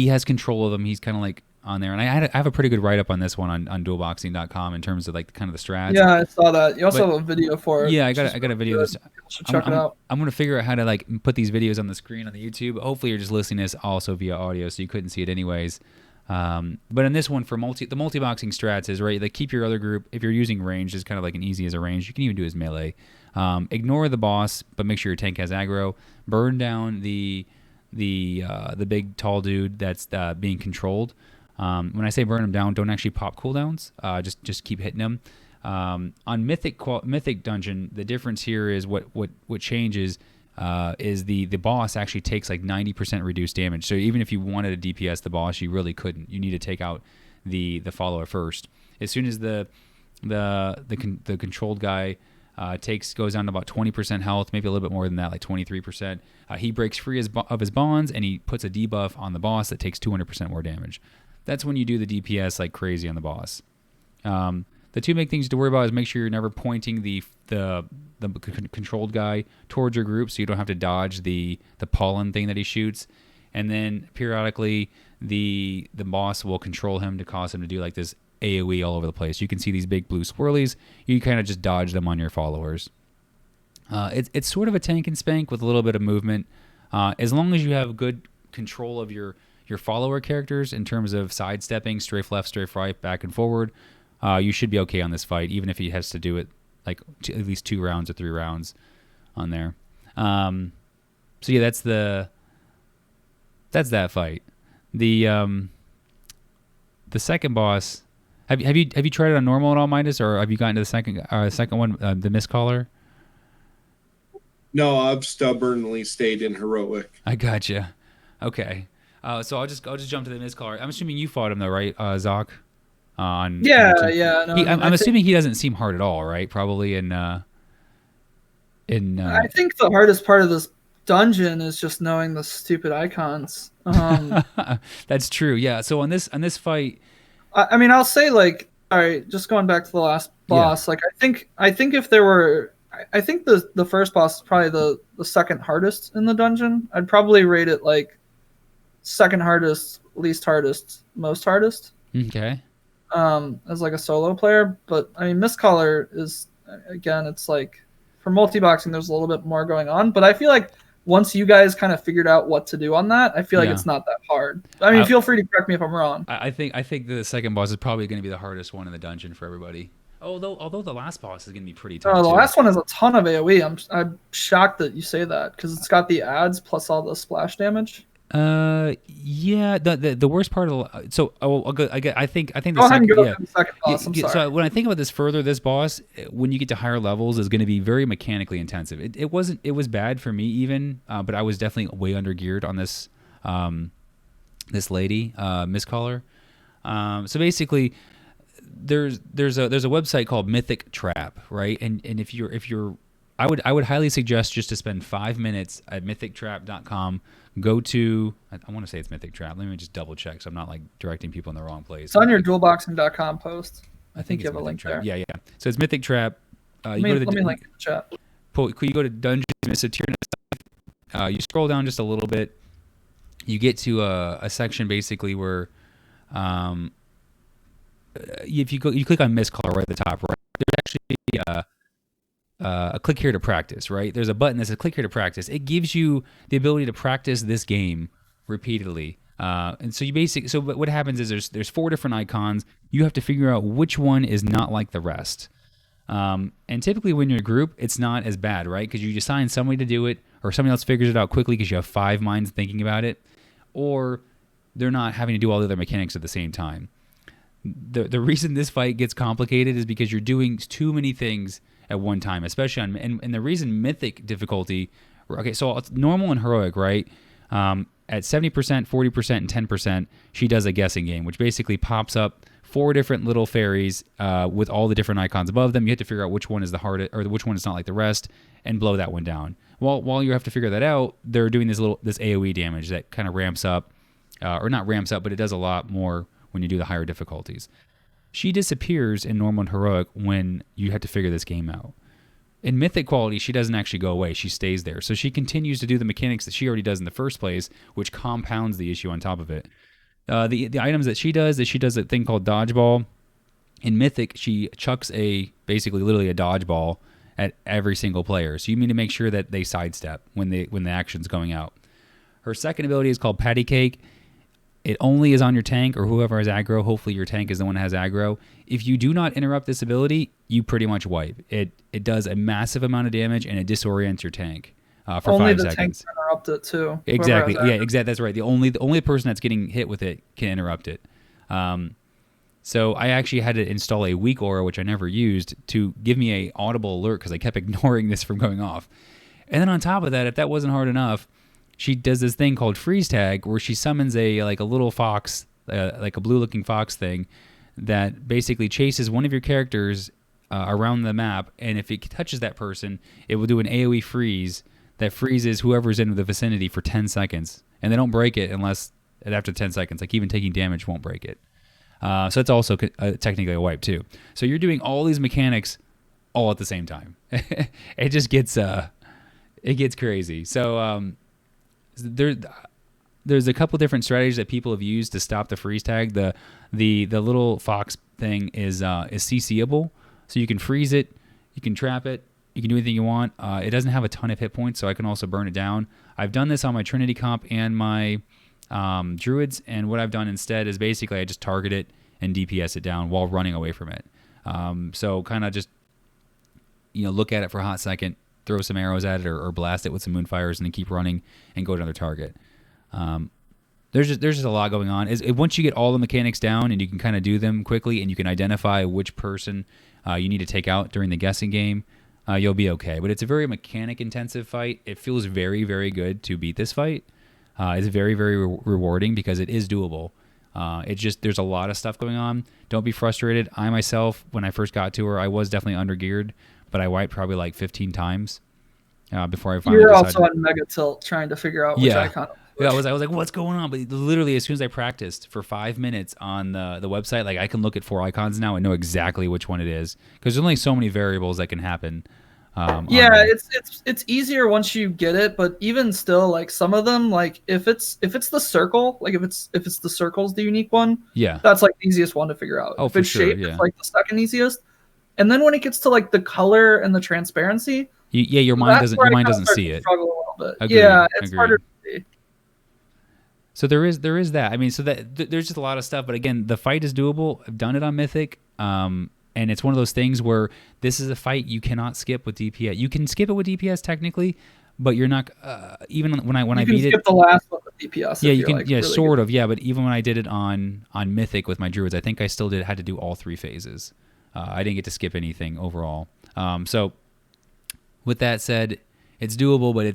has control of them. He's kind of like on there, and I have a pretty good write-up on this one on dualboxing.com in terms of like kind of the strats.
Yeah, I saw that. You also have a video for it.
Yeah, I got a video.
Check it out.
I'm going to figure out how to like put these videos on the screen on the YouTube. Hopefully you're just listening to this also via audio, so you couldn't see it anyways. But in this one, for the multiboxing strats is, right, like keep your other group. If you're using range, is kind of like an easy as a range. You can even do as melee. Ignore the boss, but make sure your tank has aggro. Burn down the big tall dude that's being controlled. When I say burn them down, don't actually pop cooldowns. Just keep hitting them. On Mythic Dungeon, the difference here is what changes is the boss actually takes like 90% reduced damage. So even if you wanted to DPS the boss, you really couldn't. You need to take out the follower first. As soon as the controlled guy goes down to about 20% health, maybe a little bit more than that, like 23%. He breaks free of his bonds, and he puts a debuff on the boss that takes 200% more damage. That's when you do the DPS like crazy on the boss. The two big things to worry about is make sure you're never pointing the controlled guy towards your group, so you don't have to dodge the pollen thing that he shoots. And then periodically, the boss will control him to cause him to do like this AoE all over the place. You can see these big blue swirlies. You kind of just dodge them on your followers. It's sort of a tank and spank with a little bit of movement. As long as you have good control of your follower characters in terms of sidestepping, strafe left, strafe right, back and forward, you should be okay on this fight, even if he has to do it like at least 2 rounds or 3 rounds on there. So yeah, that's that fight. The second boss. Have you tried it on normal at all, Middas, or have you gotten to the second one, the Mistcaller?
No, I've stubbornly stayed in heroic.
I gotcha. Okay. So I'll just jump to the Mistcaller. I'm assuming you fought him though, right, Zoc?
Yeah. No,
I'm assuming he doesn't seem hard at all, right? Probably I
think the hardest part of this dungeon is just knowing the stupid icons.
That's true. Yeah. So on this fight,
I mean, I'll say, like, all right, just going back to the last boss. Yeah. Like, I think if there were, I think the first boss is probably the second hardest in the dungeon. I'd probably rate it like second hardest, least hardest, most hardest.
Okay.
As like a solo player, but I mean, Mistcaller is, again, it's like for multiboxing, there's a little bit more going on, but I feel like once you guys kind of figured out what to do on that, I feel like it's not that hard. I mean, feel free to correct me if I'm wrong.
I think the second boss is probably going to be the hardest one in the dungeon for everybody. Although the last boss is going to be pretty tough.
The last one has a ton of AoE. I'm shocked that you say that because it's got the ads plus all the splash damage.
Yeah. The worst part of I think the
second boss. I'm sorry.
So when I think about this further, this boss, when you get to higher levels, is going to be very mechanically intensive. It was bad for me even, but I was definitely way under geared on this this lady, Miss Caller. So basically, there's a website called Mythic Trap, right? And if you're I would highly suggest just to spend 5 minutes at mythictrap.com. Go to, I want to say it's Mythic Trap. Let me just double check so I'm not like directing people in the wrong place.
It's on your dualboxing.com post.
I think
you have a link
Trap.
there.
Yeah. So it's Mythic Trap.
Let me link in the chat.
You go to Dungeons Mysterious. You scroll down just a little bit. You get to a section basically where, if you click on Miss Caller right at the top, right? There's actually a click here to practice, right? There's a button that says click here to practice. It gives you the ability to practice this game repeatedly. And so what happens is there's 4 different icons. You have to figure out which one is not like the rest. And typically when you're in a group, it's not as bad, right? Because you assign somebody to do it, or somebody else figures it out quickly because you have 5 minds thinking about it, or they're not having to do all the other mechanics at the same time. The reason this fight gets complicated is because you're doing too many things at one time, especially on, and the reason Mythic difficulty, okay, so it's normal and heroic, right? At 70%, 40%, and 10%, she does a guessing game, which basically pops up 4 different little fairies with all the different icons above them. You have to figure out which one is the hardest, or which one is not like the rest, and blow that one down. While you have to figure that out, they're doing this AoE damage that kind of ramps up, or not ramps up, but it does a lot more when you do the higher difficulties. She disappears in normal and heroic when you have to figure this game out. In Mythic quality, she doesn't actually go away. She stays there. So she continues to do the mechanics that she already does in the first place, which compounds the issue on top of it. The items that she does is she does a thing called dodgeball. In Mythic, she chucks basically literally a dodgeball at every single player. So you need to make sure that they sidestep when the action's going out. Her second ability is called Patty Cake. It only is on your tank or whoever has aggro. Hopefully your tank is the one that has aggro. If you do not interrupt this ability, you pretty much wipe. It does a massive amount of damage and it disorients your tank for
only
5 seconds. Only the tank
can interrupt it too.
Exactly. Yeah, exactly. That's right. The only person that's getting hit with it can interrupt it. So I actually had to install a weak aura, which I never used, to give me a audible alert because I kept ignoring this from going off. And then on top of that, if that wasn't hard enough, she does this thing called freeze tag where she summons a little fox, like a blue looking fox thing that basically chases one of your characters around the map. And if it touches that person, it will do an AoE freeze that freezes whoever's in the vicinity for 10 seconds. And they don't break it unless after 10 seconds, like even taking damage won't break it. So it's also technically a wipe too. So you're doing all these mechanics all at the same time. It just gets, it gets crazy. So, there's a couple different strategies that people have used to stop the freeze tag. The little fox thing is CCable, so you can freeze it, you can trap it, you can do anything you want. It doesn't have a ton of hit points, so I can also burn it down. I've done this on my Trinity comp and my druids, and what I've done instead is basically I just target it and DPS it down while running away from it. So kind of just look at it for a hot second, throw some arrows at it or blast it with some moonfires and then keep running and go to another target. There's just a lot going on. Once you get all the mechanics down and you can kind of do them quickly and you can identify which person you need to take out during the guessing game, you'll be okay. But it's a very mechanic intensive fight. It feels very, very good to beat this fight. It's very, very rewarding because it is doable. It's just there's a lot of stuff going on. Don't be frustrated. I myself, when I first got to her, I was definitely undergeared, but I wiped probably like 15 times before I finally
You're
decided.
also on Mega Tilt trying to figure out which icon.
Yeah, I was like, what's going on? But literally, as soon as I practiced for 5 minutes on the website, like I can look at 4 icons now and know exactly which one it is because there's only so many variables that can happen.
It's easier once you get it, but even still, like some of them, like if it's the circle, like if it's the circle's the unique one, that's like the easiest one to figure out.
Oh,
if it's shape, it's like the second easiest. And then when it gets to like the color and the transparency,
your mind doesn't see it.
Struggle a little bit.
Agreed.
It's harder to see.
So there is that. I mean, so that there's just a lot of stuff. But again, the fight is doable. I've done it on Mythic, and it's one of those things where this is a fight you cannot skip with DPS. You can skip it with DPS technically, but you're not. Even when I beat it, you can
skip the last one with DPS.
Yeah, you can.
Like
yeah,
really
sort
good.
of. Yeah, but even when I did it on Mythic with my druids, I think I still had to do all 3 phases. I didn't get to skip anything overall. So with that said, it's doable, but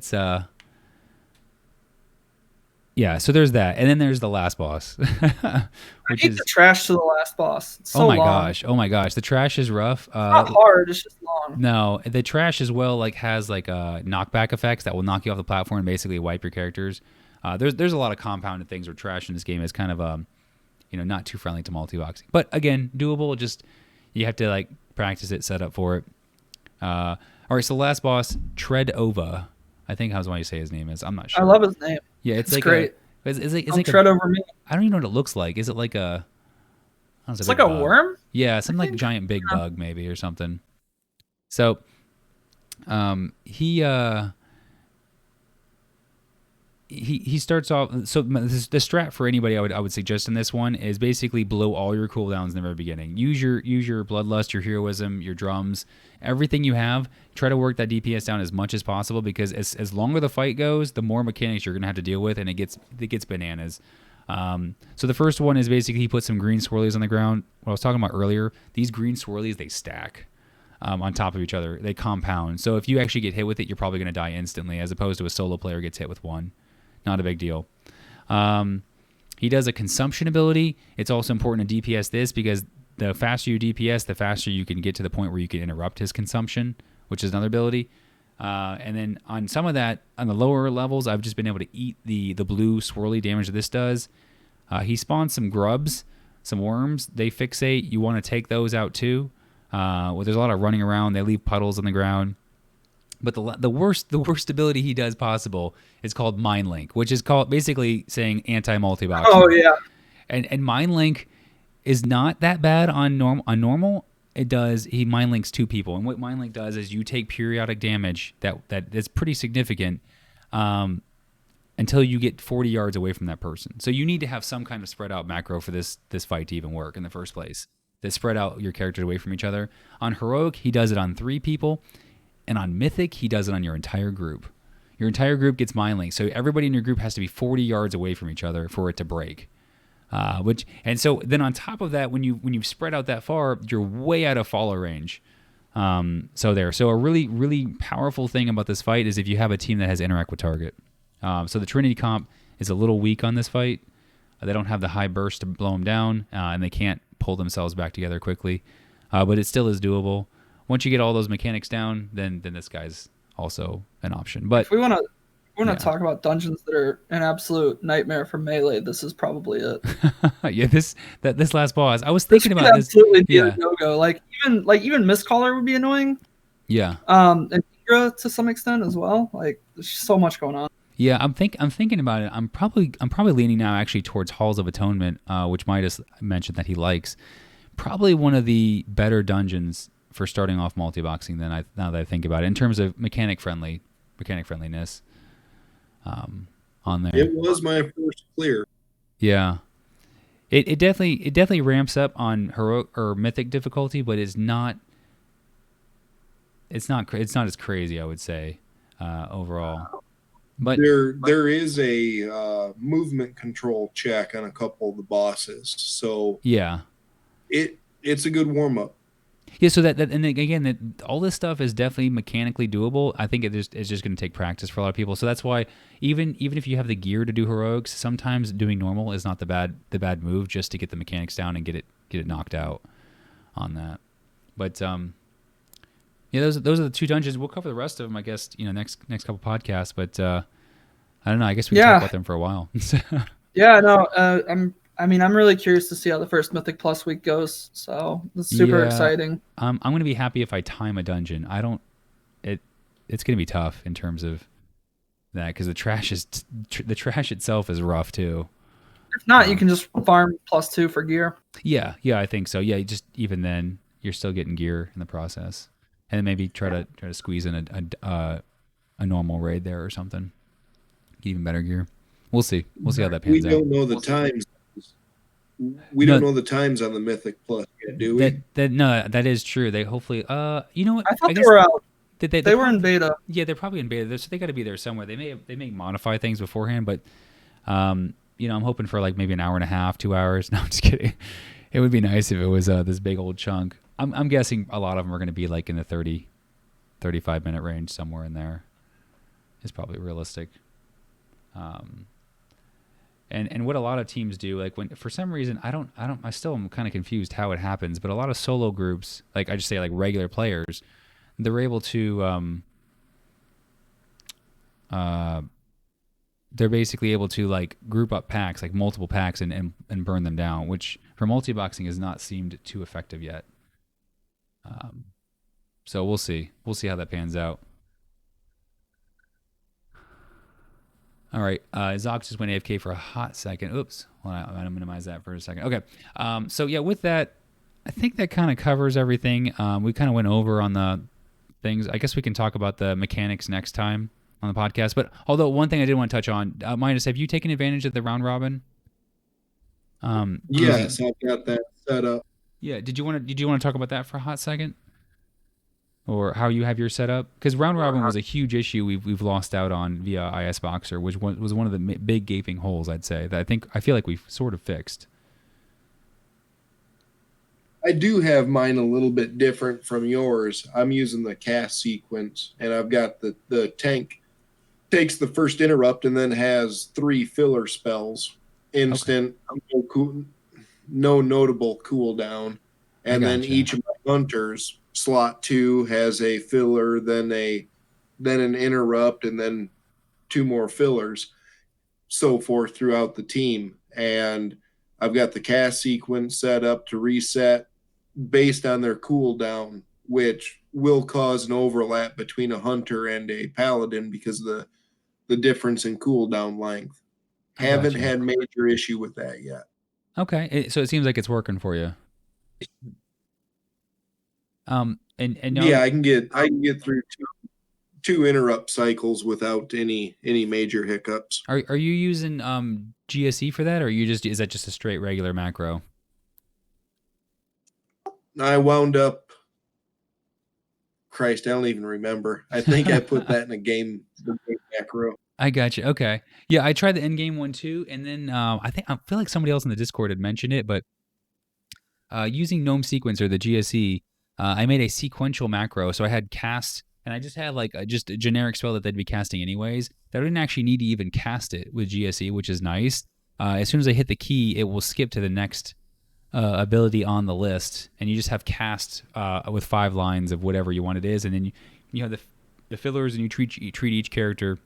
Yeah, so there's that, and then there's the last boss,
which is the trash to the last boss. It's so
oh my
long.
gosh, the trash is rough.
It's not hard, it's just long.
No, the trash as well like has like knockback effects that will knock you off the platform and basically wipe your characters. There's a lot of compounded things where trash in this game is kind of not too friendly to multiboxing, but again doable. Just you have to like practice it, set up for it. All right, so the last boss, Treadova. I think how's why you say his name is. I'm not sure.
I love his name.
Yeah, it's like
great.
Is like
Tread over me.
I don't even know what it looks like. Is it like a?
It's like a worm.
Yeah, something like a giant big bug maybe or something. So, he starts off. So the strat for anybody I would suggest in this one is basically blow all your cooldowns in the very beginning. Use your bloodlust, your heroism, your drums, everything you have. Try to work that DPS down as much as possible because as longer the fight goes, the more mechanics you're gonna have to deal with, and it gets bananas. So the first one is basically he put some green swirlies on the ground. What I was talking about earlier, these green swirlies they stack on top of each other. They compound. So if you actually get hit with it, you're probably gonna die instantly, as opposed to a solo player gets hit with one. Not a big deal. He does a consumption ability. It's also important to DPS this because the faster you DPS, the faster you can get to the point where you can interrupt his consumption, which is another ability. And then on some of that, on the lower levels, I've just been able to eat the blue swirly damage that this does. He spawns some grubs, some worms. They fixate. You want to take those out too. Well, there's a lot of running around. They leave puddles on the ground. But the worst ability he does possible is called Mind Link, which is called basically saying anti-multiboxing.
Oh yeah.
And Mind Link is not that bad on normal. He Mind Links two people, and what Mind Link does is you take periodic damage that is pretty significant until you get 40 yards away from that person. So you need to have some kind of spread out macro for this fight to even work in the first place. That spread out your characters away from each other. On Heroic, he does it on 3 people. And on Mythic, he does it on your entire group. Your entire group gets Mind Link. So everybody in your group has to be 40 yards away from each other for it to break. So then on top of that, when you spread out that far, you're way out of follow range. So a really, really powerful thing about this fight is if you have a team that has interact with target. So the Trinity comp is a little weak on this fight. They don't have the high burst to blow them down, and they can't pull themselves back together quickly. But it still is doable. Once you get all those mechanics down, then this guy's also an option. But
if we want to talk about dungeons that are an absolute nightmare for melee, this is probably it.
Yeah, this last boss. I was thinking about this.
Absolutely be a no-go. Like even Mistcaller would be annoying.
Yeah.
And Tigra to some extent as well. Like there's so much going on.
Yeah, I'm thinking about it. I'm probably leaning now actually towards Halls of Atonement, which Middas mentioned that he likes. Probably one of the better dungeons for starting off multiboxing now that I think about it, in terms of mechanic friendliness on there.
It was my first clear.
Yeah. It definitely ramps up on heroic or mythic difficulty, but it's not as crazy, I would say, overall. But
there is a movement control check on a couple of the bosses. So
yeah.
It's a good warm up.
Yeah, so that and again, that all this stuff is definitely mechanically doable. I think it's just going to take practice for a lot of people. So that's why even if you have the gear to do heroics, sometimes doing normal is not the bad move, just to get the mechanics down and get it knocked out on that. But yeah, those are the 2 dungeons. We'll cover the rest of them, I guess, next couple podcasts. But I don't know. I guess we can talk about them for a while.
Yeah, no, I'm really curious to see how the first Mythic Plus week goes. So it's super exciting.
I'm going to be happy if I time a dungeon. It's going to be tough in terms of that because the trash itself is rough too.
If not, you can just farm +2 for gear.
Yeah, I think so. Yeah, just even then you're still getting gear in the process, and then maybe try to squeeze in a normal raid there or something. Get even better gear. We'll see. We'll see how that pans out.
We don't know the times. We don't know the times on the Mythic Plus yet, do we?
That is true. They hopefully, you know what?
I thought they were out.
They
were in beta.
Yeah, they're probably in beta. So they got to be there somewhere. They may modify things beforehand, but I'm hoping for like maybe an hour and a half, 2 hours. No, I'm just kidding. It would be nice if it was this big old chunk. I'm guessing a lot of them are going to be like in the 30, 35 minute range, somewhere in there. Is probably realistic. And what a lot of teams do, like when for some reason I still am kind of confused how it happens, but a lot of solo groups, like I just say like regular players, they're able to they're basically able to like group up packs, like multiple packs, and burn them down, which for multi-boxing has not seemed too effective yet. So we'll see how that pans out. All right, Zox just went AFK for a hot second. Oops, well, I'm going to minimize that for a second. Okay, so yeah, with that, I think that kind of covers everything. We kind of went over on the things. I guess we can talk about the mechanics next time on the podcast. But although one thing I did want to touch on, Middas, have you taken advantage of the round robin?
Yes, I've got that set up.
Yeah, did you want to talk about that for a hot second? Or how you have your setup? Because round robin was a huge issue we've lost out on via IS Boxer, which was one of the big gaping holes, I'd say, that I feel like we've sort of fixed.
I do have mine a little bit different from yours. I'm using the cast sequence, and I've got the tank takes the first interrupt and then has 3 filler spells, instant, no notable cooldown, and then each of my hunters. Slot 2 has a filler, then an interrupt, and then 2 more fillers, so forth throughout the team. And I've got the cast sequence set up to reset based on their cooldown, which will cause an overlap between a hunter and a paladin because of the difference in cooldown length. Haven't had major issue with that yet.
Okay, so it seems like it's working for you.
Yeah, I can get through two interrupt cycles without any major hiccups.
Are you using GSE for that, or is that just a straight regular macro?
I wound up. Christ, I don't even remember. I think I put that in a game macro.
I got you. Okay, yeah, I tried the end game one too, and then I feel like somebody else in the Discord had mentioned it, but using Gnome Sequencer, the GSE. I made a sequential macro, so I had cast, and I just had like just a generic spell that they'd be casting anyways. That I didn't actually need to even cast it with GSE, which is nice. As soon as I hit the key, it will skip to the next ability on the list, and you just have cast with 5 lines of whatever you want it is, and then you have the fillers, and you treat each character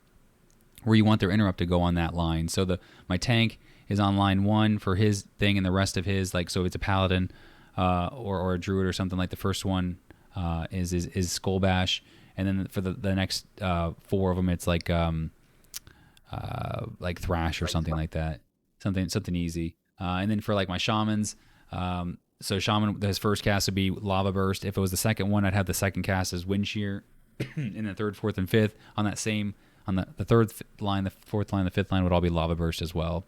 where you want their interrupt to go on that line. So my tank is on line 1 for his thing, and the rest of his, like, so if it's a paladin. Or a druid or something, like the first one is Skull Bash, and then for the next 4 of them it's like Thrash or something like that, something easy. And then for like my shamans, so shaman, his first cast would be Lava Burst. If it was the second one, I'd have the second cast as Wind Shear, and the third, fourth, and fifth on that same on the third line, the fourth line, the fifth line would all be Lava Burst as well.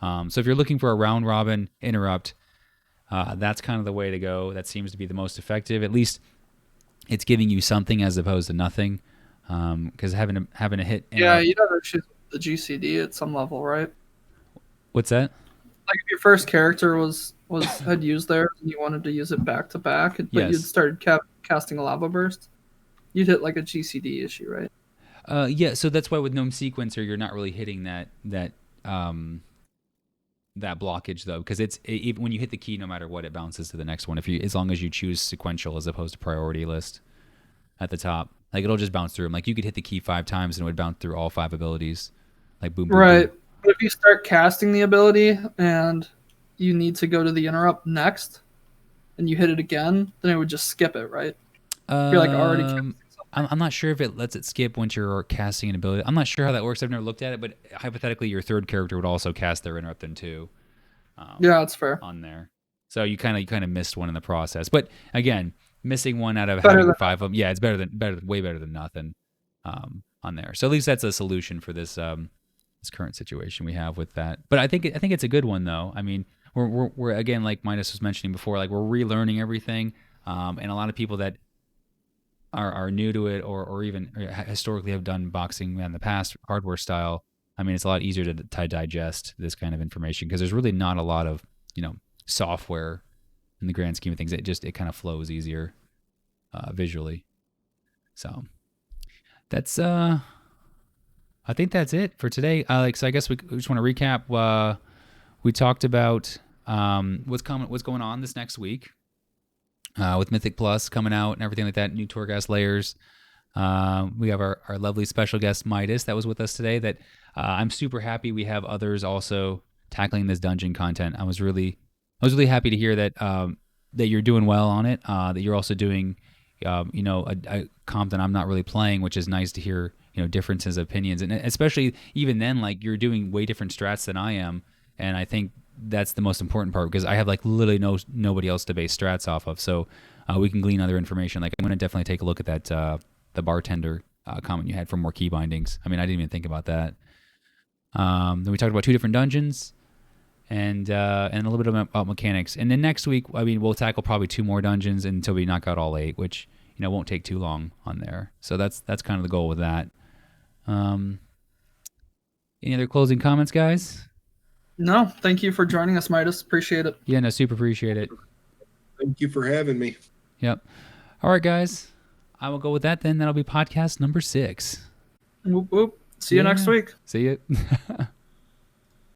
So if you're looking for a round robin interrupt. That's kind of the way to go. That seems to be the most effective. At least it's giving you something as opposed to nothing. Because having a hit.
Yeah, you'd have to choose the GCD at some level, right?
What's that?
Like if your first character had used theirs and you wanted to use it back to back, but you'd started casting a Lava Burst, you'd hit like a GCD issue, right?
Yeah. So that's why with Gnome Sequencer, you're not really hitting that blockage though, because even when you hit the key, no matter what, it bounces to the next one. As long as you choose sequential as opposed to priority list at the top, like it'll just bounce through them. Like you could hit the key 5 times and it would bounce through all 5 abilities, like boom, boom,
right.
Boom.
But if you start casting the ability and you need to go to the interrupt next, and you hit it again, then it would just skip it, right? If you're like already casting something.
I'm not sure if it lets it skip once you're casting an ability. I'm not sure how that works. I've never looked at it, but hypothetically, your third character would also cast their interrupt then too.
Yeah, that's fair.
On there, so you kind of missed one in the process. But again, missing one out of having 5 of them, yeah, it's way better than nothing on there. So at least that's a solution for this current situation we have with that. But I think it's a good one though. I mean, we're again, like Middas was mentioning before, like we're relearning everything, and a lot of people that are new to it or even historically have done boxing in the past, hardware style. I mean, it's a lot easier to digest this kind of information because there's really not a lot of, software in the grand scheme of things. It kind of flows easier visually. So that's I think that's it for today. So I guess we just want to recap. We talked about what's going on this next week with Mythic Plus coming out and everything like that. New Torghast layers. We have our lovely special guest Middas that was with us today. That I'm super happy we have others also tackling this dungeon content. I was really happy to hear that that you're doing well on it. That you're also doing a comp that I'm not really playing, which is nice to hear. Differences of opinions, and especially even then, like you're doing way different strats than I am, and I think that's the most important part because I have like literally nobody else to base strats off of, so we can glean other information. Like I'm gonna definitely take a look at that the bartender comment you had for more key bindings. I mean, I didn't even think about that. Then we talked about 2 different dungeons, and a little bit about mechanics. And then next week, I mean, we'll tackle probably 2 more dungeons until we knock out all 8, which won't take too long on there. So that's kind of the goal with that. Any other closing comments, guys?
No, thank you for joining us, Middas. Appreciate it.
Yeah, no, super appreciate it.
Thank you for having me.
Yep. All right, guys. I will go with that then. That'll be podcast number 6.
Whoop, whoop. See you next week.
See you.